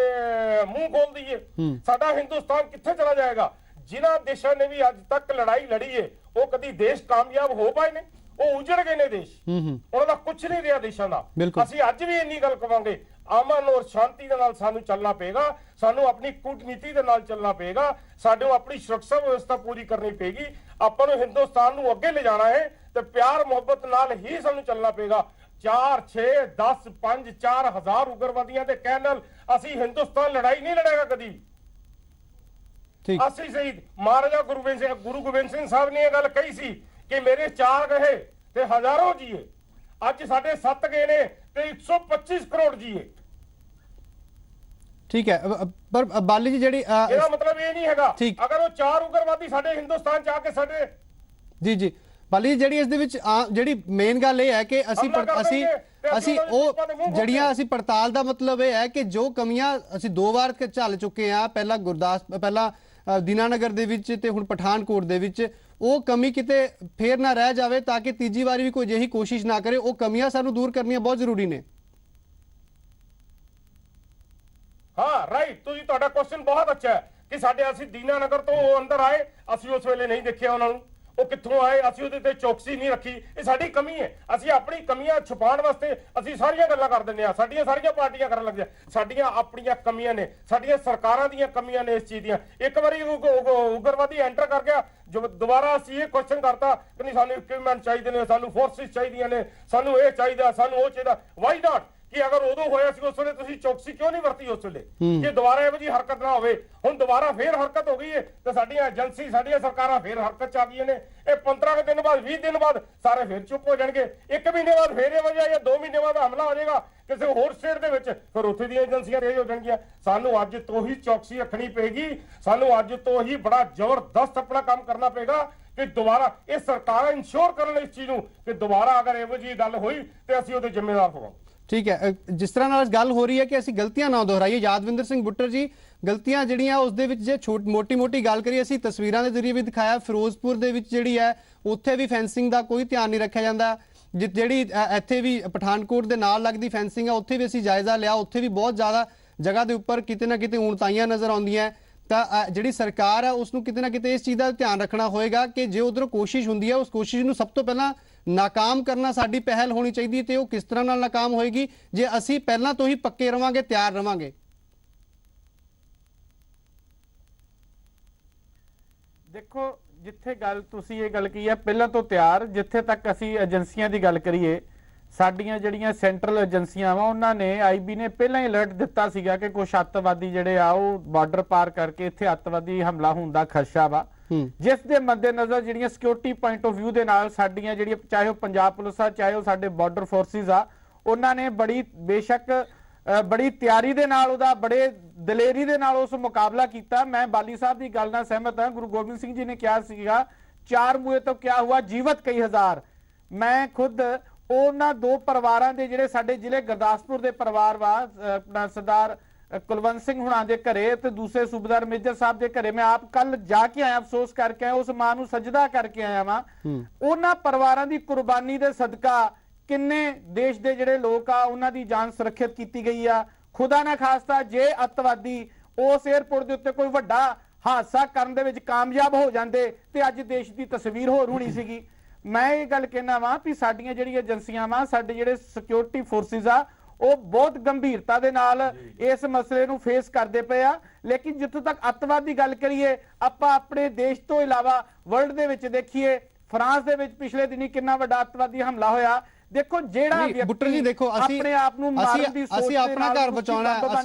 H: ਮੂੰਹ ਖੋਲ ਦਈਏ। ਸਾਡਾ ਹਿੰਦੁਸਤਾਨ ਕਿੱਥੇ ਚਲਾ ਜਾਏਗਾ? ਜਿਨ੍ਹਾਂ ਦੇਸ਼ਾਂ ਨੇ ਵੀ ਅੱਜ ਤੱਕ ਲੜਾਈ ਲੜੀ ਹੈ ਉਹ ਕਦੀ ਦੇਸ਼ ਕਾਮਯਾਬ ਹੋ ਪਾਏ ਨੇ? ਉਹ ਉਜੜ ਗਏ ਨੇ ਦੇਸ਼, ਉਹਨਾਂ ਦਾ ਕੁਝ ਨਹੀਂ ਰਿਹਾ ਦੇਸ਼ਾਂ ਦਾ। ਅਸੀਂ ਅੱਜ ਵੀ ਇੰਨੀ ਗੱਲ ਕਵਾਂਗੇ ਅਮਨ ਔਰ ਸ਼ਾਂਤੀ ਦੇ ਨਾਲ ਸਾਨੂੰ ਚੱਲਣਾ ਪਏਗਾ, ਸਾਨੂੰ ਆਪਣੀ ਕੂਟਨੀਤੀ ਦੇ ਨਾਲ ਚੱਲਣਾ ਪਏਗਾ, ਸਾਨੂੰ ਆਪਣੀ ਸੁਰੱਖਿਆ ਵਿਵਸਥਾ ਪੂਰੀ ਕਰਨੀ ਪਏਗੀ। ਆਪਾਂ ਨੂੰ ਹਿੰਦੁਸਤਾਨ ਨੂੰ ਅੱਗੇ ਲੈ ਜਾਣਾ ਹੈ ਤੇ ਪਿਆਰ ਮੁਹੱਬਤ ਨਾਲ ਹੀ ਸਾਨੂੰ ਚੱਲਣਾ ਪਏਗਾ। 4 6 10 5 4000 ਉਗਰਵਾਦੀਆਂ ਦੇ ਕਹਿਣ ਨਾਲ ਅਸੀਂ ਹਿੰਦੁਸਤਾਨ ਲੜਾਈ ਨਹੀਂ ਲੜੇਗਾ ਕਦੀ। ਅਸੀਂ ਸ਼ਹੀਦ ਮਹਾਰਾਜਾ ਗੁਰੂ ਗੋਬਿੰਦ ਸਿੰਘ ਸਾਹਿਬ ਨੇ ਇਹ ਗੱਲ ਕਹੀ ਸੀ ਕਿ ਮੇਰੇ 4 ਗਏ ਤੇ ਹਜ਼ਾਰੋਂ ਜੀਏ, ਅੱਜ ਸਾਡੇ 7 ਗਏ ਨੇ ਤੇ 125 ਕਰੋੜ ਜੀਏ।
A: ਠੀਕ ਹੈ, ਪਰ ਬਾਲੀ ਜੀ ਜਿਹੜੀ
H: ਇਹਦਾ ਮਤਲਬ ਇਹ ਨਹੀਂ ਹੈਗਾ ਅਗਰ ਉਹ 4 ਉਗਰਵਾਦੀ ਸਾਡੇ ਹਿੰਦੁਸਤਾਨ ਚ ਆ ਕੇ ਸਾਡੇ
A: ਜੀ ਬਾਲੀ ਜਿਹੜੀ ਇਸ ਦੇ ਵਿੱਚ ਜਿਹੜੀ ਮੇਨ ਗੱਲ ਇਹ ਹੈ ਕਿ ਅਸੀਂ ਉਹ ਜਿਹੜੀਆਂ ਅਸੀਂ ਪੜਤਾਲ ਦਾ ਮਤਲਬ ਇਹ ਹੈ ਕਿ ਜੋ ਕਮੀਆਂ ਅਸੀਂ 2 ਵਾਰ ਝੱਲ ਚੁੱਕੇ ਆ, ਪਹਿਲਾਂ ਦੀਨਾਨਗਰ ਦੇ ਵਿੱਚ ਤੇ ਹੁਣ ਪਠਾਨਕੋਟ ਦੇ ਵਿੱਚ, ਉਹ ਕਮੀ ਕਿਤੇ ਫੇਰ ਨਾ ਰਹਿ ਜਾਵੇ ਤਾਂ ਕਿ ਤੀਜੀ ਵਾਰੀ ਵੀ ਕੋਈ ਅਜਿਹੀ ਕੋਸ਼ਿਸ਼ ਨਾ ਕਰੇ। ਉਹ ਕਮੀਆਂ ਸਾਨੂੰ ਦੂਰ ਕਰਨੀਆਂ ਬਹੁਤ ਜ਼ਰੂਰੀ ਨੇ।
H: ਹਾਂ ਰਾਈਟ, ਤੁਸੀਂ ਤੁਹਾਡਾ ਕੁਐਸਚਨ ਬਹੁਤ ਅੱਛਾ ਹੈ ਕਿ ਸਾਡੇ ਅਸੀਂ ਦੀਨਾਨਗਰ ਤੋਂ ਉਹ ਅੰਦਰ ਆਏ, ਅਸੀਂ ਉਸ ਵੇਲੇ ਨਹੀਂ ਦੇਖਿਆ ਉਹਨਾਂ ਨੂੰ, ਉਹ ਕਿੱਥੋਂ ਆਏ, ਅਸੀਂ ਉਹਦੇ ਤੇ ਚੌਕਸੀ ਨਹੀਂ ਰੱਖੀ। ਇਹ ਸਾਡੀ ਕਮੀ ਹੈ। ਅਸੀਂ ਆਪਣੀ ਕਮੀਆਂ ਛੁਪਾਉਣ ਵਾਸਤੇ ਅਸੀਂ ਸਾਰੀਆਂ ਗੱਲਾਂ ਕਰ ਦਿੰਦੇ ਆ, ਸਾਡੀਆਂ ਸਾਰੀਆਂ ਪਾਰਟੀਆਂ ਕਰਨ ਲੱਗ ਜਾਂਦੀਆਂ। ਸਾਡੀਆਂ ਆਪਣੀਆਂ ਕਮੀਆਂ ਨੇ, ਸਾਡੀਆਂ ਸਰਕਾਰਾਂ ਦੀਆਂ ਕਮੀਆਂ ਨੇ ਇਸ ਚੀਜ਼ ਦੀਆਂ। ਇੱਕ ਵਾਰੀ ਉਗਰਵਾਦੀ ਐਂਟਰ ਕਰ ਗਿਆ, ਜੋ ਦੁਬਾਰਾ ਅਸੀਂ ਇਹ ਕੁਐਸਚਨ ਕਰਤਾ ਕਿ ਨਹੀਂ ਸਾਨੂੰ ਇਕਵਿਪਮੈਂਟ ਚਾਹੀਦੇ ਨੇ, ਸਾਨੂੰ ਫੋਰਸਿਸ ਚਾਹੀਦੀਆਂ ਨੇ, ਸਾਨੂੰ ਇਹ ਚਾਹੀਦਾ, ਸਾਨੂੰ ਉਹ ਚਾਹੀਦਾ। Why not? ਕਿ ਅਗਰ ਉਦੋਂ ਹੋਇਆ ਸੀ ਉਸ ਵੇਲੇ ਤੁਸੀਂ ਚੌਕਸੀ ਕਿਉਂ ਨਹੀਂ ਵਰਤੀ ਉਸ ਵੇਲੇ ਕਿ ਦੁਬਾਰਾ ਇਹੋ ਜਿਹੀ ਹਰਕਤ ਨਾ ਹੋਵੇ? ਹੁਣ ਦੁਬਾਰਾ ਫੇਰ ਹਰਕਤ ਹੋ ਗਈ ਹੈ ਤੇ ਸਾਡੀਆਂ ਏਜੰਸੀ ਸਾਡੀਆਂ ਸਰਕਾਰਾਂ ਫੇਰ ਹਰਕਤ ਚ ਆ ਗਈਆਂ ਨੇ। ਇਹ 15 ਦਿਨ ਬਾਅਦ 20 ਦਿਨ ਬਾਅਦ ਸਾਰੇ ਫੇਰ ਚੁੱਪ ਹੋ ਜਾਣਗੇ। 1 ਮਹੀਨੇ ਬਾਅਦ ਫੇਰ ਇਹ ਵਜ੍ਹਾ ਜਾਂ 2 ਮਹੀਨੇ ਬਾਅਦ ਹਮਲਾ ਹੋ ਜਾਏਗਾ ਕਿਸੇ ਹੋਰ ਸਟੇਟ ਦੇ ਵਿੱਚ, ਫਿਰ ਉੱਥੇ ਦੀਆਂ ਏਜੰਸੀਆਂ ਰੇਜ ਹੋ ਜਾਣਗੀਆਂ। ਸਾਨੂੰ ਅੱਜ ਤੋਂ ਹੀ ਚੌਕਸੀ ਰੱਖਣੀ ਪਏਗੀ, ਸਾਨੂੰ ਅੱਜ ਤੋਂ ਹੀ ਬੜਾ ਜ਼ਬਰਦਸਤ ਆਪਣਾ ਕੰਮ ਕਰਨਾ ਪਏਗਾ ਕਿ ਦੁਬਾਰਾ ਇਹ ਸਰਕਾਰਾਂ ਇੰਸ਼ੋਰ ਕਰਨ ਇਸ ਚੀਜ਼ ਨੂੰ ਕਿ ਦੁਬਾਰਾ ਅਗਰ ਇਹੋ ਜਿਹੀ ਗੱਲ ਹੋਈ ਤੇ ਅਸੀਂ ਉਹਦੇ ਜ਼ਿੰਮੇਵਾਰ ਹੋਵਾਂਗੇ।
A: ਠੀਕ ਹੈ, ਜਿਸ ਤਰ੍ਹਾਂ ਨਾਲ ਗੱਲ ਹੋ ਰਹੀ ਹੈ ਕਿ ਅਸੀਂ ਗਲਤੀਆਂ ਨਾ ਦੁਹਰਾਈਏ, ਯਾਦਵਿੰਦਰ ਸਿੰਘ ਬੁੱਟਰ ਜੀ, ਗਲਤੀਆਂ ਜਿਹੜੀਆਂ ਉਸ ਦੇ ਵਿੱਚ ਜੇ ਮੋਟੀ ਗੱਲ ਕਰੀਏ, ਅਸੀਂ ਤਸਵੀਰਾਂ ਦੇ ਜ਼ਰੀਏ ਵੀ ਦਿਖਾਇਆ ਫਿਰੋਜ਼ਪੁਰ ਦੇ ਵਿੱਚ ਜਿਹੜੀ ਹੈ ਉੱਥੇ ਵੀ ਫੈਂਸਿੰਗ ਦਾ ਕੋਈ ਧਿਆਨ ਨਹੀਂ ਰੱਖਿਆ ਜਾਂਦਾ। ਜਿਹੜੀ ਇੱਥੇ ਵੀ ਪਠਾਨਕੋਟ ਦੇ ਨਾਲ ਲੱਗਦੀ ਫੈਂਸਿੰਗ ਆ ਉੱਥੇ ਵੀ ਅਸੀਂ ਜਾਇਜ਼ਾ ਲਿਆ, ਉੱਥੇ ਵੀ ਬਹੁਤ ਜ਼ਿਆਦਾ ਜਗ੍ਹਾ ਦੇ ਉੱਪਰ ਕਿਤੇ ਨਾ ਕਿਤੇ ਊਣਤਾਈਆਂ ਨਜ਼ਰ ਆਉਂਦੀਆਂ। ਤਾਂ ਜਿਹੜੀ ਸਰਕਾਰ ਹੈ ਉਸ ਨੂੰ ਕਿਤੇ ਨਾ ਕਿਤੇ ਇਸ ਚੀਜ਼ ਦਾ ਧਿਆਨ ਰੱਖਣਾ ਹੋਏਗਾ ਕਿ ਜੇ ਉਧਰੋਂ ਕੋਸ਼ਿਸ਼ ਹੁੰਦੀ ਹੈ ਉਸ ਕੋਸ਼ਿਸ਼ ਨੂੰ ਸਭ ਤੋਂ ਪਹਿਲਾਂ ਨਾਕਾਮ ਕਰਨਾ ਸਾਡੀ ਪਹਿਲ ਹੋਣੀ ਚਾਹੀਦੀ ਹੈ। ਤੇ ਉਹ ਕਿਸ ਤਰ੍ਹਾਂ ਨਾਲ ਨਾਕਾਮ ਹੋਏਗੀ ਜੇ ਅਸੀਂ ਪਹਿਲਾਂ ਤੋਂ ਹੀ ਪੱਕੇ ਰਵਾਂਗੇ, ਤਿਆਰ ਰਵਾਂਗੇ।
C: ਦੇਖੋ ਜਿੱਥੇ ਗੱਲ ਤੁਸੀਂ ਇਹ ਗੱਲ ਕੀ ਹੈ ਪਹਿਲਾਂ ਤੋਂ ਤਿਆਰ, ਜਿੱਥੇ ਤੱਕ ਅਸੀਂ ਏਜੰਸੀਆਂ ਦੀ ਗੱਲ ਕਰੀਏ ਸਾਡੀਆਂ ਜਿਹੜੀਆਂ ਸੈਂਟਰਲ ਏਜੰਸੀਆਂ ਵਾ ਉਹਨਾਂ ਨੇ ਆਈਬੀ ਨੇ ਪਹਿਲਾਂ ਹੀ ਅਲਰਟ ਦਿੱਤਾ ਸੀਗਾ ਕਿ ਕੁਝ ਅੱਤਵਾਦੀ ਜਿਹੜੇ ਆ ਉਹ ਬਾਰਡਰ ਪਾਰ ਕਰਕੇ ਇੱਥੇ ਅੱਤਵਾਦੀ ਹਮਲਾ ਹੋਣ ਦਾ ਖਦਸ਼ਾ ਵਾ, ਜਿਸ ਦੇ ਮੱਦੇਨਜ਼ਰ ਜਿਹੜੀਆਂ ਸਿਕਿਉਰਿਟੀ ਪੁਆਇੰਟ ਆਫ ਵਿਊ ਦੇ ਨਾਲ ਸਾਡੀਆਂ ਜਿਹੜੀਆਂ ਚਾਹੇ ਉਹ ਪੰਜਾਬ ਪੁਲਿਸ ਆ ਚਾਹੇ ਉਹ ਸਾਡੇ ਬਾਰਡਰ ਫੋਰਸਿਸ ਆ ਉਹਨਾਂ ਨੇ ਬੜੀ ਤਿਆਰੀ ਦੇ ਨਾਲ ਉਹਦਾ ਬੜੇ ਦਲੇਰੀ ਦੇ ਨਾਲ ਉਸ ਮੁਕਾਬਲਾ ਕੀਤਾ। ਮੈਂ ਬਾਲੀ ਸਾਹਿਬ ਦੀ ਗੱਲ ਨਾਲ ਸਹਿਮਤ ਹਾਂ। ਗੁਰੂ ਗੋਬਿੰਦ ਸਿੰਘ ਜੀ ਨੇ ਕਿਹਾ ਸੀਗਾ 4 ਮੂਏ ਤੋਂ ਕਿਆ ਹੁਆ ਜੀਵਤ ਕਈ ਹਜ਼ਾਰ। ਮੈਂ ਖੁਦ ਉਹਨਾਂ 2 ਪਰਿਵਾਰਾਂ ਦੇ ਜਿਹੜੇ ਸਾਡੇ ਜ਼ਿਲ੍ਹੇ ਗੁਰਦਾਸਪੁਰ ਦੇ ਪਰਿਵਾਰ ਵਾ ਆਪਣਾ ਸਰਦਾਰ ਕੁਲਵੰਤ ਸਿੰਘ ਹੁਣਾਂ ਦੇ ਘਰੇ ਤੇ ਦੂਸਰੇ ਸੂਬੇਦਾਰ ਮੇਜਰ ਸਾਹਿਬ ਦੇ ਘਰੇ ਮੈਂ ਆਪ ਕੱਲ ਜਾ ਕੇ ਆਇਆ, ਅਫਸੋਸ ਕਰਕੇ ਆਇਆ, ਉਸ ਮਾਂ ਨੂੰ ਸਜਦਾ ਕਰਕੇ ਆਇਆ ਵਾਂ। ਉਹਨਾਂ ਪਰਿਵਾਰਾਂ ਦੀ ਕੁਰਬਾਨੀ ਦੇ ਸਦਕਾ ਕਿੰਨੇ ਦੇਸ਼ ਦੇ ਜਿਹੜੇ ਲੋਕ ਆ ਉਹਨਾਂ ਦੀ ਜਾਨ ਸੁਰੱਖਿਅਤ ਕੀਤੀ ਗਈ ਆ। ਖੁਦਾ ਨਾ ਖਾਸਤਾ ਜੇ ਅੱਤਵਾਦੀ ਉਸ 에ਅਰਪੋਰਟ ਦੇ ਉੱਤੇ ਕੋਈ ਵੱਡਾ ਹਾਦਸਾ ਕਰਨ ਦੇ ਵਿੱਚ ਕਾਮਯਾਬ ਹੋ ਜਾਂਦੇ ਤੇ ਅੱਜ ਦੇਸ਼ ਦੀ ਤਸਵੀਰ ਹੋਰ ਹੋਣੀ ਸੀਗੀ। ਮੈਂ ਇਹ ਗੱਲ ਕਹਿਣਾ ਵਾਂ ਵੀ ਸਾਡੀਆਂ ਜਿਹੜੀਆਂ ਏਜੰਸੀਆਂ ਵਾਂ ਸਾਡੇ ਜਿਹੜੇ ਸਿਕਿਉਰਿਟੀ ਫੋਰਸਿਸ ਆ ਉਹ ਬਹੁਤ ਗੰਭੀਰਤਾ ਦੇ ਨਾਲ ਇਸ ਮਸਲੇ ਨੂੰ ਫੇਸ ਕਰਦੇ ਪਏ ਆ। ਲੇਕਿਨ ਜਿੱਥੋਂ ਤੱਕ ਅੱਤਵਾਦ ਦੀ ਗੱਲ ਕਰੀਏ ਆਪਾਂ ਆਪਣੇ ਦੇਸ਼ ਤੋਂ ਇਲਾਵਾ ਵਰਲਡ ਦੇ ਵਿੱਚ ਦੇਖੀਏ, ਫਰਾਂਸ ਦੇ ਵਿੱਚ ਪਿਛਲੇ ਦਿਨੀ ਕਿੰਨਾ ਵੱਡਾ ਅੱਤਵਾਦੀ ਹਮਲਾ ਹੋਇਆ। ਦੇਖੋ ਜਿਹੜਾ
A: ਬੁੱਟਰ ਜੀ ਦੇਖੋ
C: ਆਪਣੇ ਆਪ ਨੂੰ ਮਾਰਨ ਦੀ ਸੋਚ
A: ਅਸੀਂ ਆਪਣਾ ਘਰ ਬਚਾਉਣਾ,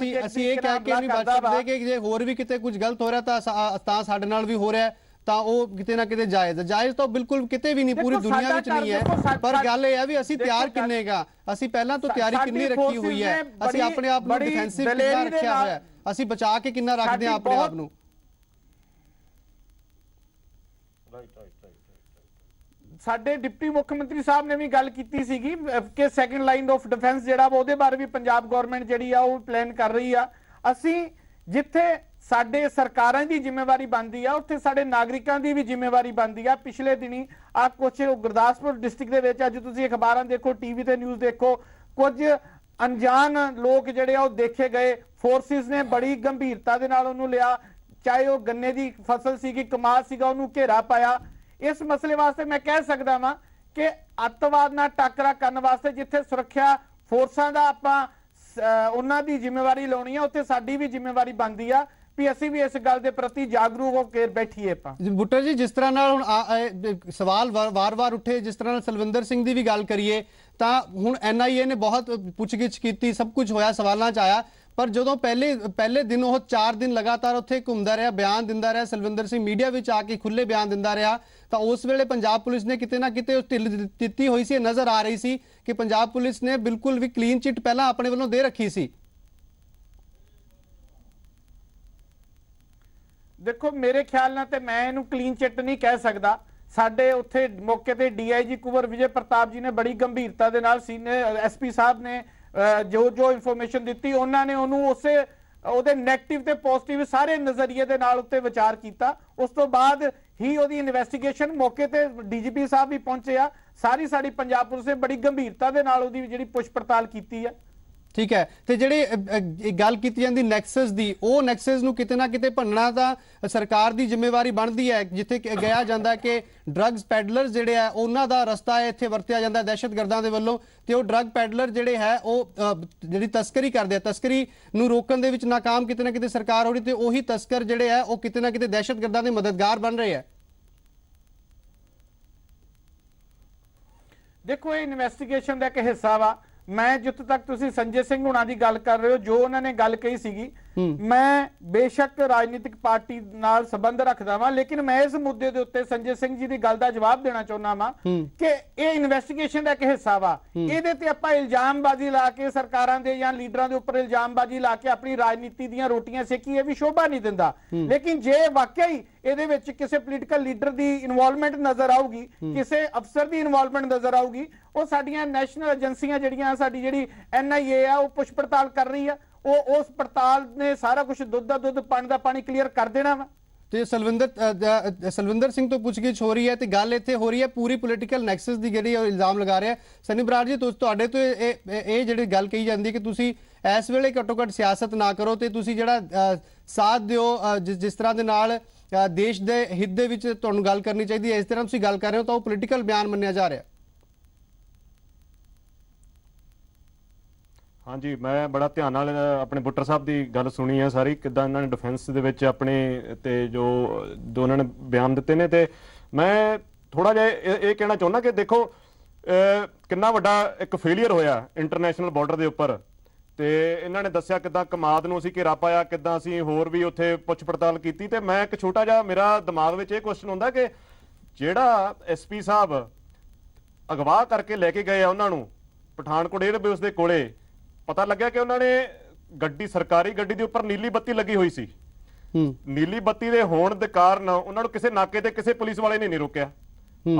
A: ਅਸੀਂ ਇਹ ਕਹਿ ਕੇ ਨਹੀਂ ਬਚ ਸਕਦੇ ਕਿ ਜੇ ਹੋਰ ਵੀ ਕਿਤੇ ਕੁਝ ਗਲਤ ਹੋ ਰਿਹਾ ਤਾਂ ਸਾਡੇ ਨਾਲ ਵੀ ਹੋ ਰਿਹਾ ਤਾਂ ਉਹ ਕਿਤੇ ਨਾ ਕਿਤੇ ਜਾਇਜ਼ ਤਾਂ ਬਿਲਕੁਲ ਕਿਤੇ ਵੀ ਨਹੀਂ, ਪੂਰੀ ਦੁਨੀਆ ਵਿੱਚ ਨਹੀਂ ਹੈ। ਪਰ ਗੱਲ ਇਹ ਹੈ ਵੀ ਅਸੀਂ ਤਿਆਰ ਕਿੰਨੇ ਗਾ, ਅਸੀਂ ਪਹਿਲਾਂ ਤੋਂ ਤਿਆਰੀ ਕਿੰਨੀ ਰੱਖੀ ਹੋਈ ਹੈ, ਅਸੀਂ ਆਪਣੇ ਆਪ ਨੂੰ ਡਿਫੈਂਸਿਵ ਕਿੰਨਾ ਰੱਖਿਆ ਹੋਇਆ, ਅਸੀਂ ਬਚਾ ਕੇ ਕਿੰਨਾ ਰੱਖਦੇ ਹਾਂ ਆਪਣੇ ਆਪ ਨੂੰ।
C: ਸਾਡੇ ਡਿਪਟੀ ਮੁੱਖ ਮੰਤਰੀ ਸਾਹਿਬ ਨੇ ਵੀ ਗੱਲ ਕੀਤੀ ਸੀਗੀ ਕਿ ਸੈਕੰਡ ਲਾਈਨ ਆਫ ਡਿਫੈਂਸ ਜਿਹੜਾ ਉਹਦੇ ਬਾਰੇ ਵੀ ਪੰਜਾਬ ਗਵਰਨਮੈਂਟ ਜਿਹੜੀ ਆ ਉਹ ਪਲਾਨ ਕਰ ਰਹੀ ਆ। ਅਸੀਂ ਜਿੱਥੇ ਸਾਡੇ ਸਰਕਾਰਾਂ ਦੀ ਜ਼ਿੰਮੇਵਾਰੀ ਬਣਦੀ ਆ ਉੱਥੇ ਸਾਡੇ ਨਾਗਰਿਕਾਂ ਦੀ ਵੀ ਜ਼ਿੰਮੇਵਾਰੀ ਬਣਦੀ ਆ। ਪਿਛਲੇ ਦਿਨੀ ਆ ਕੁਝ ਗੁਰਦਾਸਪੁਰ ਡਿਸਟ੍ਰਿਕਟ ਦੇ ਵਿੱਚ ਅੱਜ ਤੁਸੀਂ ਅਖਬਾਰਾਂ ਦੇਖੋ, ਟੀਵੀ ਤੇ ਨਿਊਜ਼ ਦੇਖੋ, ਕੁਝ ਅਣਜਾਣ ਲੋਕ ਜਿਹੜੇ ਆ ਉਹ ਦੇਖੇ ਗਏ। ਫੋਰਸਿਸ ਨੇ ਬੜੀ ਗੰਭੀਰਤਾ ਦੇ ਨਾਲ ਉਹਨੂੰ ਲਿਆ, ਚਾਹੇ ਉਹ ਗੰਨੇ ਦੀ ਫਸਲ ਸੀਗੀ, ਕਮਾਲ ਸੀਗਾ, ਉਹਨੂੰ ਘੇਰਾ ਪਾਇਆ। ਇਸ ਮਸਲੇ ਵਾਸਤੇ ਮੈਂ ਕਹਿ ਸਕਦਾ ਵਾਂ ਕਿ ਅੱਤਵਾਦ ਨਾਲ ਟੱਕਰਾ ਕਰਨ ਵਾਸਤੇ ਜਿੱਥੇ ਸੁਰੱਖਿਆ ਫੋਰਸਾਂ ਦਾ ਆਪਾਂ ਉਹਨਾਂ ਦੀ ਜ਼ਿੰਮੇਵਾਰੀ ਲਾਉਣੀ ਆ ਉੱਥੇ ਸਾਡੀ ਵੀ ਜ਼ਿੰਮੇਵਾਰੀ ਬਣਦੀ ਆ ਵੀ ਅਸੀਂ ਵੀ ਇਸ ਗੱਲ ਦੇ ਪ੍ਰਤੀ ਜਾਗਰੂਕ ਹੋ ਕੇ ਬੈਠੀਏ। ਆਪਾਂ
A: ਬੁੱਟਰ ਜੀ ਜਿਸ ਤਰ੍ਹਾਂ ਨਾਲ ਹੁਣ ਸਵਾਲ ਵਾਰ-ਵਾਰ ਉੱਠੇ, ਜਿਸ ਤਰ੍ਹਾਂ ਨਾਲ ਸਲਵਿੰਦਰ ਸਿੰਘ ਦੀ ਵੀ ਗੱਲ ਕਰੀਏ ਤਾਂ ਹੁਣ NIA ਨੇ ਬਹੁਤ ਪੁੱਛਗਿੱਛ ਕੀਤੀ, ਸਭ ਕੁਝ ਹੋਇਆ, ਸਵਾਲਾਂ 'ਚ ਆਇਆ, ਪਰ ਜਦੋਂ ਪਹਿਲੇ ਦਿਨ ਉਹ 4 ਦਿਨ ਲਗਾਤਾਰ ਉੱਥੇ ਘੁੰਮਦਾ ਰਿਹਾ, ਬਿਆਨ ਦਿੰਦਾ ਰਿਹਾ, ਸਲਵਿੰਦਰ ਸਿੰਘ ਮੀਡੀਆ ਵਿੱਚ ਆ ਕੇ ਖੁੱਲੇ ਬਿਆਨ ਦਿੰਦਾ ਰਿਹਾ ਤਾਂ ਉਸ ਵੇਲੇ ਪੰਜਾਬ ਪੁਲਿਸ ਨੇ ਕਿਤੇ ਨਾ ਕਿਤੇ ਢਿੱਲ ਦਿੱਤੀ ਹੋਈ ਸੀ। ਨਜ਼ਰ ਆ ਰਹੀ ਸੀ ਕਿ ਪੰਜਾਬ ਪੁਲਿਸ ਨੇ ਬਿਲਕੁਲ ਵੀ ਕਲੀਨ ਚਿੱਟ ਪਹਿਲਾਂ ਆਪਣੇ ਵੱਲੋਂ ਦੇ ਰੱਖੀ ਸੀ।
C: ਦੇਖੋ ਮੇਰੇ ਖਿਆਲ ਨਾਲ ਤੇ ਮੈਂ ਇਹਨੂੰ ਕਲੀਨ ਚਿੱਟ ਨਹੀਂ ਕਹਿ ਸਕਦਾ। ਸਾਡੇ ਉੱਥੇ ਮੌਕੇ ਤੇ DIG ਕੁੰਵਰ ਵਿਜੇ ਪ੍ਰਤਾਪ ਜੀ ਨੇ ਬੜੀ ਗੰਭੀਰਤਾ ਦੇ ਨਾਲ ਸੀਨੀਅਰ SP ਸਾਹਿਬ ਨੇ ਜੋ ਇਨਫੋਰਮੇਸ਼ਨ ਦਿੱਤੀ ਉਹਨਾਂ ਨੇ ਉਹਨੂੰ ਉਹਦੇ ਨੈਗੇਟਿਵ ਤੇ ਪੋਜ਼ਿਟਿਵ ਸਾਰੇ ਨਜ਼ਰੀਏ ਦੇ ਨਾਲ ਉੱਤੇ ਵਿਚਾਰ ਕੀਤਾ। ਉਸ ਤੋਂ ਬਾਅਦ ਹੀ ਉਹਦੀ ਇਨਵੈਸਟੀਗੇਸ਼ਨ ਮੌਕੇ ਤੇ DGP ਸਾਹਿਬ ਵੀ ਪਹੁੰਚੇ ਆ। ਸਾਡੀ ਪੰਜਾਬ ਪੁਲਿਸ ਨੇ ਬੜੀ ਗੰਭੀਰਤਾ ਦੇ ਨਾਲ ਉਹਦੀ ਜਿਹੜੀ ਪੁੱਛ ਪੜਤਾਲ ਕੀਤੀ ਹੈ।
A: ਠੀਕ ਹੈ, ਤੇ ਜਿਹੜੇ ਗੱਲ ਕੀਤੀ ਜਾਂਦੀ ਨੈਕਸਸ ਦੀ, ਉਹ ਨੈਕਸਸ ਨੂੰ ਕਿਤੇ ਨਾ ਕਿਤੇ ਭੰਨਣਾ ਤਾਂ ਸਰਕਾਰ ਦੀ ਜ਼ਿੰਮੇਵਾਰੀ ਬਣਦੀ ਹੈ। ਜਿੱਥੇ ਗਿਆ ਜਾਂਦਾ ਕਿ ਡਰੱਗਸ ਪੈਡਲਰਸ ਜਿਹੜੇ ਆ ਉਹਨਾਂ ਦਾ ਰਸਤਾ ਇੱਥੇ ਵਰਤਿਆ ਜਾਂਦਾ ਦਹਿਸ਼ਤਗਰਦਾਂ ਦੇ ਵੱਲੋਂ, ਤੇ ਉਹ ਡਰੱਗ ਪੈਡਲਰ ਜਿਹੜੇ ਹੈ ਉਹ ਜਿਹੜੀ ਤਸਕਰੀ ਕਰਦੇ ਆ, ਤਸਕਰੀ ਨੂੰ ਰੋਕਣ ਦੇ ਵਿੱਚ ਨਾਕਾਮ ਕਿਤੇ ਨਾ ਕਿਤੇ ਸਰਕਾਰ ਹੋ ਰਹੀ, ਤੇ ਉਹੀ ਤਸਕਰ ਜਿਹੜੇ ਆ ਉਹ ਕਿਤੇ ਨਾ ਕਿਤੇ ਦਹਿਸ਼ਤਗਰਦਾਂ ਦੇ ਮਦਦਗਾਰ ਬਣ ਰਹੇ ਆ।
C: ਦੇਖੋ ਇਹ ਇਨਵੈਸਟੀਗੇਸ਼ਨ ਦਾ ਇੱਕ ਹਿੱਸਾ ਵਾ। ਮੈਂ ਜਿੱਥੋਂ ਤੱਕ ਤੁਸੀਂ ਸੰਜੇ ਸਿੰਘ ਹੁਣਾਂ ਦੀ ਗੱਲ ਕਰ ਰਹੇ ਹੋ, ਜੋ ਉਹਨਾਂ ਨੇ ਗੱਲ ਕਹੀ ਸੀਗੀ, ਮੈਂ ਬੇਸ਼ੱਕ ਰਾਜਨੀਤਿਕ ਪਾਰਟੀ ਨਾਲ ਸੰਬੰਧ ਰੱਖਦਾ ਵਾਂ, ਲੇਕਿਨ ਮੈਂ ਇਸ ਮੁੱਦੇ ਦੇ ਉੱਤੇ ਸੰਜੇ ਸਿੰਘ ਜੀ ਦੀ ਗੱਲ ਦਾ ਜਵਾਬ ਦੇਣਾ ਚਾਹੁੰਦਾ ਵਾਂ ਕਿ ਇਹ ਇਨਵੈਸਟੀਗੇਸ਼ਨ ਦਾ ਇੱਕ ਹਿੱਸਾ ਵਾ। ਇਹਦੇ ਤੇ ਆਪਾਂ ਇਲਜ਼ਾਮਬਾਜ਼ੀ ਲਾ ਕੇ ਸਰਕਾਰਾਂ ਦੇ ਜਾਂ ਲੀਡਰਾਂ ਦੇ ਉੱਪਰ ਇਲਜ਼ਾਮਬਾਜ਼ੀ ਲਾ ਕੇ ਆਪਣੀ ਰਾਜਨੀਤੀ ਦੀਆਂ ਰੋਟੀਆਂ ਸੇਕੀਏ ਵੀ ਸ਼ੋਭਾ ਨਹੀਂ ਦਿੰਦਾ। ਲੇਕਿਨ ਜੇ ਵਾਕਈ ਇਹਦੇ ਵਿੱਚ ਕਿਸੇ ਪੋਲੀਟੀਕਲ ਲੀਡਰ ਦੀ ਇਨਵੋਲਵਮੈਂਟ ਨਜ਼ਰ ਆਊਗੀ, ਕਿਸੇ ਅਫਸਰ ਦੀ ਇਨਵੋਲਵਮੈਂਟ ਨਜ਼ਰ ਆਊਗੀ, ਉਹ ਸਾਡੀਆਂ ਨੈਸ਼ਨਲ ਏਜੰਸੀਆਂ ਜਿਹੜੀਆਂ ਸਾਡੀ ਜਿਹੜੀ NIA ਆ ਉਹ ਪੁੱਛ ਪੜਤਾਲ ਕਰ ਰਹੀ ਆ। ਉਹ ਉਸ ਪੜਤਾਲ ਨੇ ਸਾਰਾ ਕੁਝ ਦੁੱਧ ਦਾ ਦੁੱਧ ਪਾਣੀ ਦਾ ਪਾਣੀ ਕਲੀਅਰ ਕਰ ਦੇਣਾ ਵਾ।
A: ਤੇ ਸਲਵਿੰਦਰ ਸਿੰਘ ਤੋਂ ਪੁੱਛਗਿੱਛ ਹੋ ਰਹੀ ਹੈ ਤੇ ਗੱਲ ਇੱਥੇ ਹੋ ਰਹੀ ਹੈ ਪੂਰੀ ਪੋਲੀਟੀਕਲ ਨੈਕਸਸ ਦੀ ਜਿਹੜੀ ਇਲਜ਼ਾਮ ਲਗਾ ਰਿਹਾ ਸਨੀ ਬਰਾੜ ਜੀ। ਤੁਹਾਡੇ ਤੋਂ ਇਹ ਜਿਹੜੀ ਗੱਲ ਕਹੀ ਜਾਂਦੀ ਕਿ ਤੁਸੀਂ ਇਸ ਵੇਲੇ ਘੱਟੋ ਘੱਟ ਸਿਆਸਤ ਨਾ ਕਰੋ ਤੇ ਤੁਸੀਂ ਜਿਹੜਾ ਸਾਥ ਦਿਓ ਜਿਸ ਤਰ੍ਹਾਂ ਦੇ ਨਾਲ ਦੇਸ਼ ਦੇ ਹਿੱਤ ਦੇ ਵਿੱਚ ਤੁਹਾਨੂੰ ਗੱਲ ਕਰਨੀ ਚਾਹੀਦੀ ਹੈ, ਇਸ ਤਰ੍ਹਾਂ ਤੁਸੀਂ ਗੱਲ ਕਰ ਰਹੇ ਹੋ ਤਾਂ ਉਹ ਪੋਲੀਟੀਕਲ ਬਿਆਨ ਮੰਨਿਆ ਜਾ ਰਿਹਾ।
G: ਹਾਂਜੀ, ਮੈਂ ਬੜਾ ਧਿਆਨ ਨਾਲ ਆਪਣੇ ਬੁੱਟਰ ਸਾਹਿਬ ਦੀ ਗੱਲ ਸੁਣੀ ਹੈ ਸਾਰੀ, ਕਿੱਦਾਂ ਇਹਨਾਂ ਨੇ ਡਿਫੈਂਸ ਦੇ ਵਿੱਚ ਆਪਣੇ ਤੇ ਜੋ ਉਹਨਾਂ ਨੇ ਬਿਆਨ ਦਿੱਤੇ ਨੇ। ਤੇ ਮੈਂ ਥੋੜਾ ਜਿਹਾ ਇਹ ਕਹਿਣਾ ਚਾਹੁੰਦਾ ਕਿ ਦੇਖੋ ਕਿੰਨਾ ਵੱਡਾ ਇੱਕ ਫੇਲੀਅਰ ਹੋਇਆ ਇੰਟਰਨੈਸ਼ਨਲ ਬਾਰਡਰ ਦੇ ਉੱਪਰ। ਤੇ ਇਹਨਾਂ ਨੇ ਦੱਸਿਆ ਕਿੱਦਾਂ ਕਮਾਦ ਨੂੰ ਅਸੀਂ ਘੇਰਾ ਪਾਇਆ, ਕਿੱਦਾਂ ਅਸੀਂ ਹੋਰ ਵੀ ਉੱਥੇ ਪੁੱਛ ਪੜਤਾਲ ਕੀਤੀ। ਤੇ ਮੈਂ ਇੱਕ ਛੋਟਾ ਜਿਹਾ ਮੇਰਾ ਦਿਮਾਗ ਵਿੱਚ ਇਹ ਕੁਐਸਚਨ ਹੁੰਦਾ ਕਿ ਜਿਹੜਾ ਐਸਪੀ ਸਾਹਿਬ ਅਗਵਾ ਕਰਕੇ ਲੈ ਕੇ ਗਏ ਆ ਉਹਨਾਂ ਨੂੰ ਪਠਾਨਕੋਟ 에ਅਰਬੇਸ ਦੇ ਕੋਲੇ, ਪਤਾ ਲੱਗਿਆ ਕਿ ਉਹਨਾਂ ਨੇ ਗੱਡੀ, ਸਰਕਾਰੀ ਗੱਡੀ ਦੇ ਉੱਪਰ ਨੀਲੀ ਬੱਤੀ ਲੱਗੀ ਹੋਈ ਸੀ। ਨੀਲੀ ਬੱਤੀ ਦੇ ਹੋਣ ਦੇ ਕਾਰਨ ਉਹਨਾਂ ਨੂੰ ਕਿਸੇ ਨਾਕੇ ਤੇ ਕਿਸੇ ਪੁਲਿਸ ਵਾਲੇ ਨੇ ਨਹੀਂ ਰੋਕਿਆ।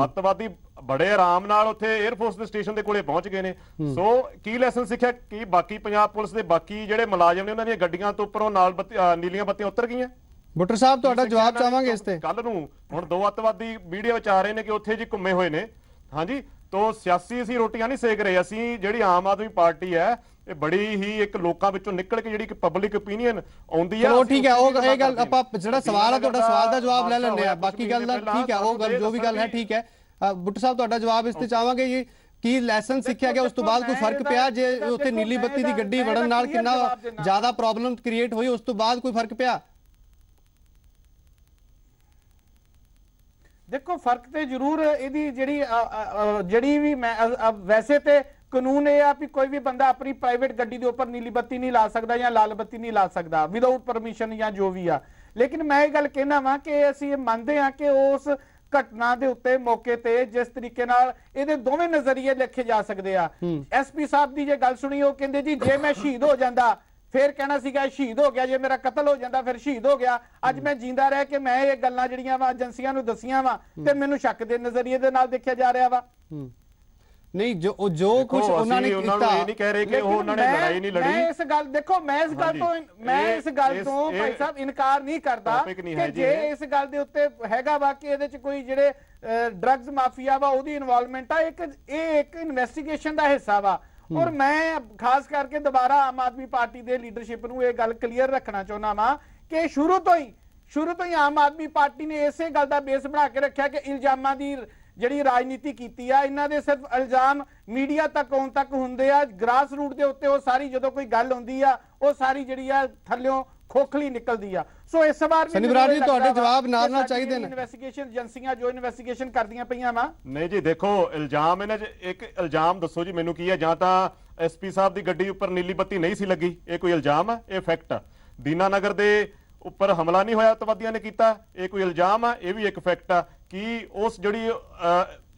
G: ਅੱਤਵਾਦੀ ਬੜੇ ਆਰਾਮ ਨਾਲ ਉੱਥੇ 에ਅਰਫੋਰਸ ਦੇ ਸਟੇਸ਼ਨ ਦੇ ਕੋਲੇ ਪਹੁੰਚ ਗਏ ਨੇ। ਸੋ ਕੀ ਲੈਸਨ ਸਿੱਖਿਆ ਕਿ ਬਾਕੀ ਪੰਜਾਬ ਪੁਲਿਸ ਦੇ ਬਾਕੀ ਜਿਹੜੇ ਮੁਲਾਜ਼ਮ ਨੇ ਉਹਨਾਂ ਦੀਆਂ ਗੱਡੀਆਂ ਤੋਂ ਉੱਪਰੋਂ ਨਾਲ ਨੀਲੀਆਂ ਬੱਤੀਆਂ ਉਤਰ ਗਈਆਂ।
A: ਬੁੱਟਰ ਸਾਹਿਬ ਤੁਹਾਡਾ ਜਵਾਬ ਚਾਹਾਂਗੇ ਇਸ ਤੇ।
G: ਕੱਲ ਨੂੰ ਹੁਣ 2 ਅੱਤਵਾਦੀ ਮੀਡੀਆ ਵਿੱਚ ਆ ਰਹੇ ਨੇ ਕਿ ਉੱਥੇ ਜੀ ਘੁੰਮੇ ਹੋਏ ਨੇ। ਹਾਂਜੀ, ਤੋਂ ਸਿਆਸੀ ਅਸੀਂ ਰੋਟੀਆਂ ਨਹੀਂ ਸੇਕ ਰਹੇ। ਅਸੀਂ ਜਿਹੜੀ ਆਮ ਆਦਮੀ ਪਾਰਟੀ ਹੈ ਇਹ ਬੜੀ ਹੀ ਇੱਕ ਲੋਕਾਂ ਵਿੱਚੋਂ ਨਿਕਲ ਕੇ ਜਿਹੜੀ ਇੱਕ ਪਬਲਿਕ ਓਪੀਨੀਅਨ ਆਉਂਦੀ ਹੈ।
A: ਚਲੋ ਠੀਕ ਹੈ, ਉਹ ਇਹ ਗੱਲ ਆਪਾਂ ਜਿਹੜਾ ਸਵਾਲ ਹੈ ਤੁਹਾਡਾ ਸਵਾਲ ਦਾ ਜਵਾਬ ਲੈ ਲੈਂਦੇ ਆ, ਬਾਕੀ ਗੱਲ ਦਾ ਠੀਕ ਹੈ, ਉਹ ਗੱਲ ਜੋ ਵੀ ਗੱਲ ਹੈ ਠੀਕ ਹੈ। ਬੁੱਟਰ ਸਾਹਿਬ ਤੁਹਾਡਾ ਜਵਾਬ ਇਸ ਤੇ ਚਾਹਾਂਗੇ ਜੀ, ਕੀ ਲੈਸਨ ਸਿੱਖਿਆ ਗਿਆ ਉਸ ਤੋਂ ਬਾਅਦ ਕੋਈ ਫਰਕ ਪਿਆ? ਜੇ ਉੱਥੇ ਨੀਲੀ ਬੱਤੀ ਦੀ ਗੱਡੀ ਵੜਨ ਨਾਲ ਕਿੰਨਾ ਜ਼ਿਆਦਾ ਪ੍ਰੋਬਲਮ ਕ੍ਰੀਏਟ ਹੋਈ, ਉਸ ਤੋਂ ਬਾਅਦ ਕੋਈ ਫਰਕ ਪਿਆ?
C: ਦੇਖੋ ਫਰਕ ਤੇ ਜ਼ਰੂਰ ਇਹਦੀ ਜਿਹੜੀ ਵੀ ਵੈਸੇ ਤੇ ਕਾਨੂੰਨ ਇਹ ਆ ਵੀ ਕੋਈ ਵੀ ਬੰਦਾ ਆਪਣੀ ਪ੍ਰਾਈਵੇਟ ਗੱਡੀ ਦੇ ਉੱਪਰ ਨੀਲੀ ਬੱਤੀ ਨਹੀਂ ਲਾ ਸਕਦਾ ਜਾਂ ਲਾਲ ਬੱਤੀ ਨਹੀਂ ਲਾ ਸਕਦਾ ਵਿਦਆਊਟ ਪਰਮਿਸ਼ਨ ਜਾਂ ਜੋ ਵੀ ਆ। ਲੇਕਿਨ ਮੈਂ ਇਹ ਗੱਲ ਕਹਿਣਾ ਵਾ ਕਿ ਅਸੀਂ ਇਹ ਮੰਨਦੇ ਹਾਂ ਕਿ ਉਸ ਘਟਨਾ ਦੇ ਉੱਤੇ ਮੌਕੇ ਤੇ ਜਿਸ ਤਰੀਕੇ ਨਾਲ ਇਹਦੇ ਦੋਵੇਂ ਨਜ਼ਰੀਏ ਲਿਖੇ ਜਾ ਸਕਦੇ ਆ। ਐਸਪੀ ਸਾਹਿਬ ਦੀ ਜੇ ਗੱਲ ਸੁਣੀ, ਉਹ ਕਹਿੰਦੇ ਜੀ ਜੇ ਮੈਂ ਸ਼ਹੀਦ ਹੋ ਜਾਂਦਾ ਫਿਰ ਕਹਿਣਾ ਸੀਗਾ ਸ਼ਹੀਦ ਹੋ ਗਿਆ, ਜੇ ਮੇਰਾ ਕਤਲ ਹੋ ਜਾਂਦਾ ਫਿਰ ਸ਼ਹੀਦ ਹੋ ਗਿਆ। ਅੱਜ ਮੈਂ ਜਿੰਦਾ ਰਹਿ ਕੇ ਮੈਂ ਇਹ ਗੱਲਾਂ ਜਿਹੜੀਆਂ ਵਾ ਏਜੰਸੀਆਂ ਨੂੰ ਦਸੀਆਂ ਵਾ ਤੇ ਮੈਨੂੰ ਸ਼ੱਕ ਦੇ ਨਜ਼ਰੀਏ ਦੇ ਨਾਲ ਦੇਖਿਆ ਜਾ ਰਿਹਾ ਵਾ।
A: ਨਹੀਂ, ਜੋ ਕੁਝ ਉਹਨਾਂ ਨੇ ਕੀਤਾ,
G: ਇਹ ਨਹੀਂ ਕਹਿ ਰਹੇ ਕਿ ਉਹ ਉਹਨਾਂ ਨੇ ਲੜਾਈ ਨਹੀਂ ਲੜੀ।
C: ਮੈਂ ਇਸ ਗੱਲ ਤੋਂ ਭਾਈ ਸਾਹਿਬ ਇਨਕਾਰ ਨਹੀਂ ਕਰਦਾ ਕਿ ਜੇ ਇਸ ਗੱਲ ਦੇ ਉੱਤੇ ਹੈਗਾ ਵਾ ਕਿ ਇਹਦੇ ਚ ਕੋਈ ਜਿਹੜੇ ਡਰੱਗਸ ਮਾਫੀਆ ਵਾ ਉਹਦੀ ਇਨਵੋਲਵਮੈਂਟ ਆ, ਇਹ ਇੱਕ ਇਨਵੈਸਟੀਗੇਸ਼ਨ ਦਾ ਹਿੱਸਾ ਵਾ। ਔਰ ਮੈਂ ਖਾਸ ਕਰਕੇ ਦੁਬਾਰਾ ਆਮ ਆਦਮੀ ਪਾਰਟੀ ਦੇ ਲੀਡਰਸ਼ਿਪ ਨੂੰ ਇਹ ਗੱਲ ਕਲੀਅਰ ਰੱਖਣਾ ਚਾਹੁੰਦਾ ਵਾਂ ਕਿ ਸ਼ੁਰੂ ਤੋਂ ਹੀ ਆਮ ਆਦਮੀ ਪਾਰਟੀ ਨੇ ਇਸੇ ਗੱਲ ਦਾ ਬੇਸ ਬਣਾ ਕੇ ਰੱਖਿਆ ਕਿ ਇਲਜ਼ਾਮਾਂ ਦੀ ਜਿਹੜੀ ਰਾਜਨੀਤੀ ਕੀਤੀ ਆ। ਇਹਨਾਂ ਦੇ ਸਿਰਫ ਇਲਜ਼ਾਮ ਮੀਡੀਆ ਤੱਕ ਆਉਣ ਤੱਕ ਹੁੰਦੇ ਆ, ਗ੍ਰਾਸ ਰੂਟ ਦੇ ਉੱਤੇ ਉਹ ਸਾਰੀ ਜਦੋਂ ਕੋਈ ਗੱਲ ਹੁੰਦੀ ਆ ਉਹ ਸਾਰੀ ਜਿਹੜੀ ਆ ਥੱਲਿਓਂ ਖੋਖਲੀ ਨਿਕਲਦੀ ਆ। ਸੋ ਇਸ ਵਾਰ
A: ਸਨੀ ਬਰਾੜ ਜੀ ਤੁਹਾਡੇ ਜਵਾਬ ਨਾਲ ਚਾਹੀਦੇ ਨੇ।
C: ਇਨਵੈਸਟੀਗੇਸ਼ਨ ਏਜੰਸੀਆਂ ਜੋ ਇਨਵੈਸਟੀਗੇਸ਼ਨ ਕਰਦੀਆਂ ਪਈਆਂ ਵਾ।
G: ਨਹੀਂ ਜੀ, ਦੇਖੋ ਇਲਜ਼ਾਮ ਇਹਨਾਂ 'ਚ ਇੱਕ ਇਲਜ਼ਾਮ ਦੱਸੋ ਜੀ ਮੈਨੂੰ ਕੀ ਹੈ। ਜਾਂ ਤਾਂ ਐਸਪੀ ਸਾਹਿਬ ਦੀ ਗੱਡੀ ਉੱਪਰ ਨੀਲੀ ਬੱਤੀ ਨਹੀਂ ਸੀ ਲੱਗੀ, ਇਹ ਕੋਈ ਇਲਜ਼ਾਮ ਹੈ? ਇਹ ਫੈਕਟ ਆ। ਦੀਨਾਨਗਰ ਦੇ ਉੱਪਰ ਹਮਲਾ ਨਹੀਂ ਹੋਇਆ, ਅੱਤਵਾਦੀਆਂ ਨੇ ਕੀਤਾ, ਇਹ ਕੋਈ ਇਲਜ਼ਾਮ ਆ? ਇਹ ਵੀ ਇੱਕ ਫੈਕਟ ਆ। ਕਿ ਉਸ ਜਿਹੜੀ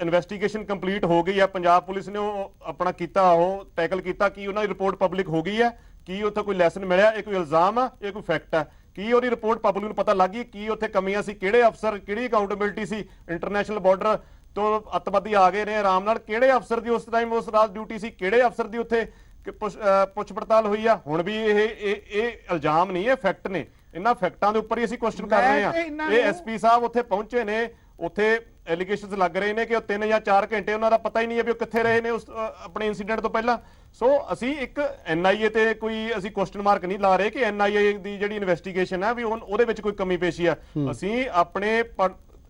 G: ਇਨਵੈਸਟੀਗੇਸ਼ਨ ਕੰਪਲੀਟ ਹੋ ਗਈ ਆ, ਪੰਜਾਬ ਪੁਲਿਸ ਨੇ ਉਹ ਆਪਣਾ ਕੀਤਾ, ਉਹ ਟੈਕਲ ਕੀਤਾ, ਕਿ ਉਹਨਾਂ ਦੀ ਰਿਪੋਰਟ ਪਬਲਿਕ ਹੋ ਗਈ ਹੈ, ਕੀ ਉੱਥੇ ਕੋਈ ਲੈਸਨ ਮਿਲਿਆ? ਇਹ ਕੋਈ ਇਲਜ਼ਾਮ ਆ? ਇਹ ਕੋਈ ਫੈਕਟ ਆ? ਕੀ ਉਹਦੀ ਰਿਪੋਰਟ ਪਬਲਿਕ ਨੂੰ ਪਤਾ ਲੱਗ ਗਈ? ਕੀ ਉੱਥੇ ਕਮੀਆਂ ਸੀ? ਕਿਹੜੇ ਅਫਸਰ, ਕਿਹੜੀ ਅਕਾਊਂਟੇਬਿਲਟੀ ਸੀ? ਇੰਟਰਨੈਸ਼ਨਲ ਬਾਰਡਰ ਤੋਂ ਅੱਤਵਾਦੀ ਆ ਗਏ ਨੇ ਆਰਾਮ ਨਾਲ, ਕਿਹੜੇ ਅਫਸਰ ਦੀ ਉਸ ਟਾਈਮ ਉਸ ਰਾਤ ਡਿਊਟੀ ਸੀ? ਕਿਹੜੇ ਅਫਸਰ ਦੀ ਉੱਥੇ ਪੁੱਛ ਪੜਤਾਲ ਹੋਈ ਆ? ਹੁਣ ਵੀ ਇਹ ਇਲਜ਼ਾਮ ਨਹੀਂ, ਇਹ ਫੈਕਟ ਨੇ। ਇਹਨਾਂ ਫੈਕਟਾਂ ਦੇ ਉੱਪਰ ਹੀ ਅਸੀਂ ਕੁਐਸਚਨ ਕਰ ਰਹੇ ਹਾਂ। ਇਹ ਐਸਪੀ ਸਾਹਿਬ ਉੱਥੇ ਪਹੁੰਚੇ ਨੇ, ਉੱਥੇ ਐਲੀਗੇਸ਼ਨਸ ਲੱਗ ਰਹੇ ਨੇ ਕਿ ਉਹ 3 ਜਾਂ 4 ਘੰਟੇ ਉਹਨਾਂ ਦਾ ਪਤਾ ਹੀ ਨਹੀਂ ਹੈ ਵੀ ਉਹ ਕਿੱਥੇ ਰਹੇ ਨੇ ਉਸ ਆਪਣੇ ਇਨਸੀਡੈਂਟ ਤੋਂ ਪਹਿਲਾਂ। ਸੋ ਅਸੀਂ ਇੱਕ ਐਨਆਈਏ ਤੇ ਕੋਈ ਅਸੀਂ ਕੁਐਸਚਨ ਮਾਰਕ ਨਹੀਂ ਲਾ ਰਹੇ ਕਿ ਐਨਆਈਏ ਦੀ ਜਿਹੜੀ ਇਨਵੈਸਟੀਗੇਸ਼ਨ ਹੈ ਵੀ ਉਹਦੇ ਵਿੱਚ ਕੋਈ ਕਮੀ ਪੇਸ਼ੀ ਆ। ਅਸੀਂ ਆਪਣੇ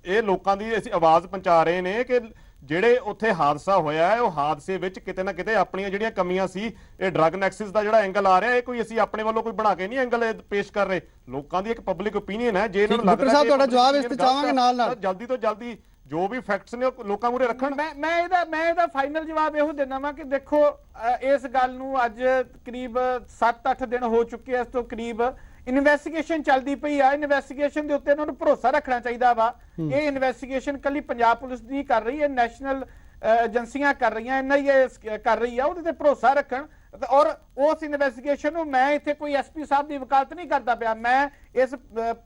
G: ਇਹ ਲੋਕਾਂ ਦੀ ਅਸੀਂ ਆਵਾਜ਼ ਪਹੁੰਚਾ ਰਹੇ ਨੇ ਕਿ ਜਿਹੜੇ ਉੱਥੇ ਹਾਦਸਾ ਹੋਇਆ ਹੈ ਉਹ ਹਾਦਸੇ ਵਿੱਚ ਕਿਤੇ ਨਾ ਕਿਤੇ ਆਪਣੀਆਂ ਜਿਹੜੀਆਂ ਕਮੀਆਂ ਸੀ, ਇਹ ਡਰੱਗ ਨੈਕਸਸ ਦਾ ਜਿਹੜਾ ਐਂਗਲ ਆ ਰਿਹਾ, ਇਹ ਕੋਈ ਅਸੀਂ ਆਪਣੇ ਵੱਲੋਂ ਕੋਈ ਬਣਾ ਕੇ ਨਹੀਂ ਐਂਗਲ ਪੇਸ਼ ਕਰ ਰਹੇ। ਲੋਕਾਂ ਦੀ ਇੱਕ ਪਬਲਿਕ ਓਪੀਨੀਅਨ ਹੈ। ਜੇ ਇਹਨਾਂ ਨੂੰ ਲੱਗਦਾ
A: ਸਾਹਿਬ ਤੁਹਾਡਾ ਜਵਾਬ ਇਸ ਤੇ ਚਾਹਾਂਗੇ ਨਾਲ
G: ਜਲਦੀ ਤੋਂ ਜਲਦੀ ਜੋ ਵੀ ਫੈਕਟਸ ਨੇ ਉਹ ਲੋਕਾਂ ਮੂਹਰੇ ਰੱਖਣ।
C: ਮੈਂ ਇਹਦਾ ਫਾਈਨਲ ਜਵਾਬ ਇਹੋ ਦਿੰਦਾ ਵਾਂ ਕਿ ਦੇਖੋ ਇਸ ਗੱਲ ਨੂੰ ਅੱਜ ਕਰੀਬ 7-8 ਦਿਨ ਹੋ ਚੁੱਕੇ ਆ, ਇਸ ਤੋਂ ਕਰੀਬ ਇਨਵੈਸਟੀਗੇਸ਼ਨ ਚੱਲਦੀ ਪਈ ਆ। ਇਨਵੈਸਟੀਗੇਸ਼ਨ ਦੇ ਉੱਤੇ ਇਹਨਾਂ ਨੂੰ ਭਰੋਸਾ ਰੱਖਣਾ ਚਾਹੀਦਾ ਵਾ। ਇਹ ਇਨਵੈਸਟੀਗੇਸ਼ਨ ਕੱਲੀ ਪੰਜਾਬ ਪੁਲਿਸ ਦੀ ਕਰ ਰਹੀ ਹੈ, ਨੈਸ਼ਨਲ ਏਜੰਸੀਆਂ ਕਰ ਰਹੀਆਂ, ਐਨਆਈਏ ਕਰ ਰਹੀ ਆ, ਉਹਦੇ ਤੇ ਭਰੋਸਾ ਰੱਖਣ। ਔਰ ਉਸ ਇਨਵੈਸਟੀਗੇਸ਼ਨ ਨੂੰ ਮੈਂ ਇੱਥੇ ਕੋਈ ਐਸਪੀ ਸਾਹਿਬ ਦੀ ਵਕਾਲਤ ਨਹੀਂ ਕਰਦਾ ਪਿਆ, ਮੈਂ ਇਸ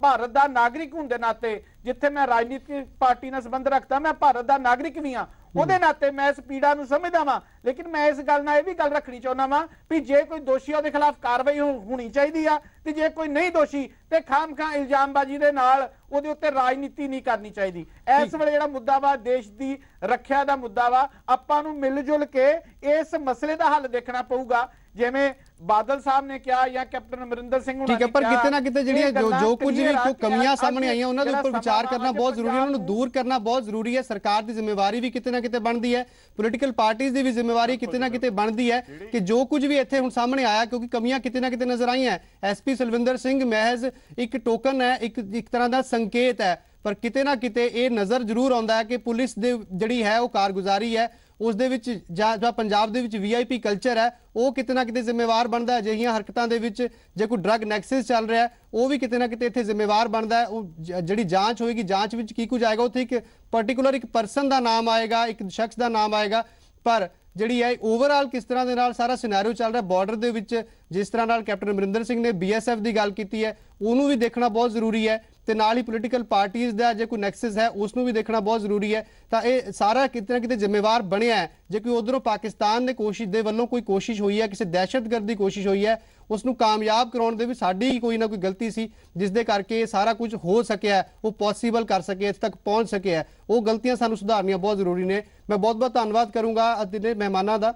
C: ਭਾਰਤ ਦਾ ਨਾਗਰਿਕ ਹੋਣ ਦੇ ਨਾਤੇ ਜਿੱਥੇ ਮੈਂ ਰਾਜਨੀਤਿਕ ਪਾਰਟੀ ਨਾਲ ਸੰਬੰਧ ਰੱਖਦਾ, ਮੈਂ ਭਾਰਤ ਦਾ ਨਾਗਰਿਕ ਵੀ ਹਾਂ, ਉਹਦੇ ਨਾਤੇ ਮੈਂ ਇਸ ਪੀੜਾ ਨੂੰ ਸਮਝਦਾ ਵਾਂ। ਲੇਕਿਨ ਮੈਂ ਇਸ ਗੱਲ ਨਾਲ ਇਹ ਵੀ ਗੱਲ ਰੱਖਣੀ ਚਾਹੁੰਦਾ ਵਾਂ ਵੀ ਜੇ ਕੋਈ ਦੋਸ਼ੀ ਉਹਦੇ ਖਿਲਾਫ ਕਾਰਵਾਈ ਹੋਣੀ ਚਾਹੀਦੀ ਆ, ਤੇ ਜੇ ਕੋਈ ਨਹੀਂ ਦੋਸ਼ੀ ਤੇ ਖਾਮਖਾਂ ਇਲਜ਼ਾਮਬਾਜ਼ੀ ਦੇ ਨਾਲ ਉਹਦੇ ਉੱਤੇ ਰਾਜਨੀਤੀ ਨਹੀਂ ਕਰਨੀ ਚਾਹੀਦੀ। ਇਸ ਵੇਲੇ ਜਿਹੜਾ ਮੁੱਦਾ ਵਾ ਦੇਸ਼ ਦੀ ਰੱਖਿਆ ਦਾ ਮੁੱਦਾ ਵਾ, ਆਪਾਂ ਨੂੰ ਮਿਲ ਜੁਲ ਕੇ ਇਸ ਮਸਲੇ ਦਾ ਹੱਲ ਦੇਖਣਾ ਪਊਗਾ। ਜਿਵੇਂ ਬਾਦਲ ਸਾਹਿਬ ਨੇ ਕਿਹਾ ਜਾਂ ਕੈਪਟਨ ਅਮਰਿੰਦਰ ਸਿੰਘ ਹੁਣਾਂ
A: ਠੀਕ ਹੈ,
C: ਨੇ
A: ਪਰ
C: ਕਿਹਾ,
A: ਕਿਤੇ ਨਾ ਕਿਤੇ ਜਿਹੜੀਆਂ ਜੋ ਕੁਝ ਵੀ ਕਮੀਆਂ ਸਾਹਮਣੇ ਆਈਆਂ ਉਹਨਾਂ ਦੇ
C: ਜਿਹੜਾ
A: ਉੱਪਰ ਵਿਚਾਰ
C: ਸਮਾਂ
A: ਕਰਨਾ ਬਹੁਤ ਜ਼ਰੂਰੀ ਹੈ, ਉਹਨਾਂ ਨੂੰ ਦੂਰ ਕਰਨਾ ਬਹੁਤ ਜ਼ਰੂਰੀ ਹੈ। ਸਰਕਾਰ ਦੀ ਜ਼ਿੰਮੇਵਾਰੀ ਵੀ ਕਿਤੇ ਨਾ ਕਿਤੇ ਬਣਦੀ ਹੈ, ਪੋਲੀਟੀਕਲ ਪਾਰਟੀਆਂ ਦੀ ਵੀ ਜ਼ਿੰਮੇਵਾਰੀ ਕਿਤੇ ਨਾ ਕਿਤੇ ਬਣਦੀ ਹੈ ਕਿ ਜੋ ਕੁਝ ਵੀ ਇੱਥੇ ਹੁਣ ਸਾਹਮਣੇ ਆਇਆ, ਕਿਉਂਕਿ ਕਮੀਆਂ ਕਿਤੇ ਨਾ ਕਿਤੇ ਨਜ਼ਰ ਆਈਆਂ। ਐਸਪੀ ਸਲਵਿੰਦਰ ਸਿੰਘ ਮਹਿਜ਼ ਇੱਕ ਟੋਕਨ ਹੈ, ਇੱਕ ਤਰ੍ਹਾਂ ਦਾ ਸੰਕੇਤ ਹੈ, ਪਰ ਕਿਤੇ ਨਾ ਕਿਤੇ ਇਹ ਨਜ਼ਰ ਜ਼ਰੂਰ ਆਉਂਦਾ ਹੈ ਕਿ ਪੁਲਿਸ ਦੇ ਜਿਹੜੀ ਹੈ ਉਹ ਕਾਰਗੁਜ਼ਾਰੀ ਹੈ, ਉਸ ਦੇ ਵਿੱਚ ਜਾਂ ਪੰਜਾਬ ਦੇ ਵਿੱਚ VIP ਕਲਚਰ ਹੈ, ਉਹ ਕਿਤੇ ਨਾ ਕਿਤੇ ਜ਼ਿੰਮੇਵਾਰ ਬਣਦਾ ਹੈ। ਅਜਿਹੀਆਂ ਹਰਕਤਾਂ ਦੇ ਵਿੱਚ ਜੇ ਕੋਈ ਡਰੱਗ ਨੈਕਸਸ ਚੱਲ ਰਿਹਾ ਉਹ ਵੀ ਕਿਤੇ ਨਾ ਕਿਤੇ ਇੱਥੇ ਜ਼ਿੰਮੇਵਾਰ ਬਣਦਾ ਹੈ। ਉਹ ਜਿਹੜੀ ਜਾਂਚ ਹੋਏਗੀ, ਜਾਂਚ ਵਿੱਚ ਕੀ ਕੁਝ ਆਏਗਾ, ਉੱਥੇ ਇੱਕ ਪਾਰਟਿਕੂਲਰ ਇੱਕ ਪਰਸਨ ਦਾ ਨਾਮ ਆਏਗਾ, ਇੱਕ ਸ਼ਖਸ ਦਾ ਨਾਮ ਆਏਗਾ, ਪਰ ਜਿਹੜੀ ਹੈ ਓਵਰਆਲ ਕਿਸ ਤਰ੍ਹਾਂ ਦੇ ਨਾਲ ਸਾਰਾ ਸਿਨੈਰੀਓ ਚੱਲ ਰਿਹਾ ਬਾਰਡਰ ਦੇ ਵਿੱਚ, ਜਿਸ ਤਰ੍ਹਾਂ ਨਾਲ ਕੈਪਟਨ ਅਮਰਿੰਦਰ ਸਿੰਘ ਨੇ BSF ਦੀ ਗੱਲ ਕੀਤੀ ਹੈ, ਉਹਨੂੰ ਵੀ ਦੇਖਣਾ ਬਹੁਤ ਜ਼ਰੂਰੀ ਹੈ, ਤੇ ਨਾਲ ਹੀ ਪੋਲੀਟੀਕਲ ਪਾਰਟੀਆਂ ਦਾ ਜੇ ਕੋਈ ਨੈਕਸਸ ਹੈ ਉਸ ਨੂੰ ਵੀ ਦੇਖਣਾ ਬਹੁਤ ਜ਼ਰੂਰੀ ਹੈ। ਤਾਂ ਇਹ ਸਾਰਾ ਕਿਤੇ ਨਾ ਕਿਤੇ ਜ਼ਿੰਮੇਵਾਰ ਬਣਿਆ ਹੈ। ਜੇ ਕੋਈ ਉਧਰੋਂ ਪਾਕਿਸਤਾਨ ਦੇ ਵੱਲੋਂ ਕੋਈ ਕੋਸ਼ਿਸ਼ ਹੋਈ ਹੈ, ਕਿਸੇ ਦਹਿਸ਼ਤਗਰਦ ਦੀ ਕੋਸ਼ਿਸ਼ ਹੋਈ ਹੈ, ਉਸ ਨੂੰ ਕਾਮਯਾਬ ਕਰਾਉਣ ਦੇ ਵਿੱਚ ਸਾਡੀ ਹੀ ਕੋਈ ਨਾ ਕੋਈ ਗਲਤੀ ਸੀ, ਜਿਸ ਦੇ ਕਰਕੇ ਇਹ ਸਾਰਾ ਕੁਝ ਹੋ ਸਕਿਆ, ਉਹ ਪੋਸੀਬਲ ਕਰ ਸਕੇ, ਇੱਥੇ ਤੱਕ ਪਹੁੰਚ ਸਕਿਆ। ਉਹ ਗਲਤੀਆਂ ਸਾਨੂੰ ਸੁਧਾਰਨੀਆਂ ਬਹੁਤ ਜ਼ਰੂਰੀ ਨੇ। ਮੈਂ ਬਹੁਤ ਬਹੁਤ ਧੰਨਵਾਦ ਕਰੂੰਗਾ ਅੱਜ ਦੇ ਮਹਿਮਾਨਾਂ ਦਾ,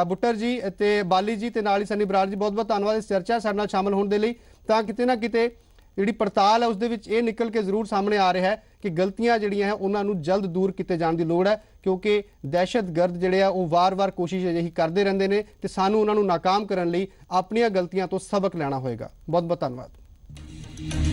A: ਬੁੱਟਰ ਜੀ ਤੇ ਬਾਲੀ ਜੀ ਤੇ ਨਾਲ ਹੀ ਸਨੀ ਬਰਾੜ ਜੀ, ਬਹੁਤ ਬਹੁਤ ਧੰਨਵਾਦ ਇਸ ਚਰਚਾ ਸਾਡੇ ਨਾਲ ਸ਼ਾਮਲ ਹੋਣ ਦੇ ਲਈ। ਤਾਂ ਕਿਤੇ ਨਾ ਕਿਤੇ ਜਿਹੜੀ ਪੜਤਾਲ ਹੈ ਉਸ ਦੇ ਵਿੱਚ ਇਹ ਨਿਕਲ ਕੇ ਜ਼ਰੂਰ ਸਾਹਮਣੇ ਆ ਰਿਹਾ ਹੈ ਕਿ ਗਲਤੀਆਂ ਜਿਹੜੀਆਂ ਹੈ ਉਹਨਾਂ ਨੂੰ ਜਲਦ ਦੂਰ ਕੀਤੇ ਜਾਣ ਦੀ ਲੋੜ ਹੈ, ਕਿਉਂਕਿ ਦਹਿਸ਼ਤਗਰਦ ਜਿਹੜੇ ਆ ਉਹ ਵਾਰ-ਵਾਰ ਕੋਸ਼ਿਸ਼ ਅਜਿਹੀ ਕਰਦੇ ਰਹਿੰਦੇ ਨੇ ਤੇ ਸਾਨੂੰ ਉਹਨਾਂ ਨੂੰ ਨਾਕਾਮ ਕਰਨ ਲਈ ਆਪਣੀਆਂ ਗਲਤੀਆਂ ਤੋਂ ਸਬਕ ਲੈਣਾ ਹੋਏਗਾ। ਬਹੁਤ ਬਹੁਤ ਧੰਨਵਾਦ।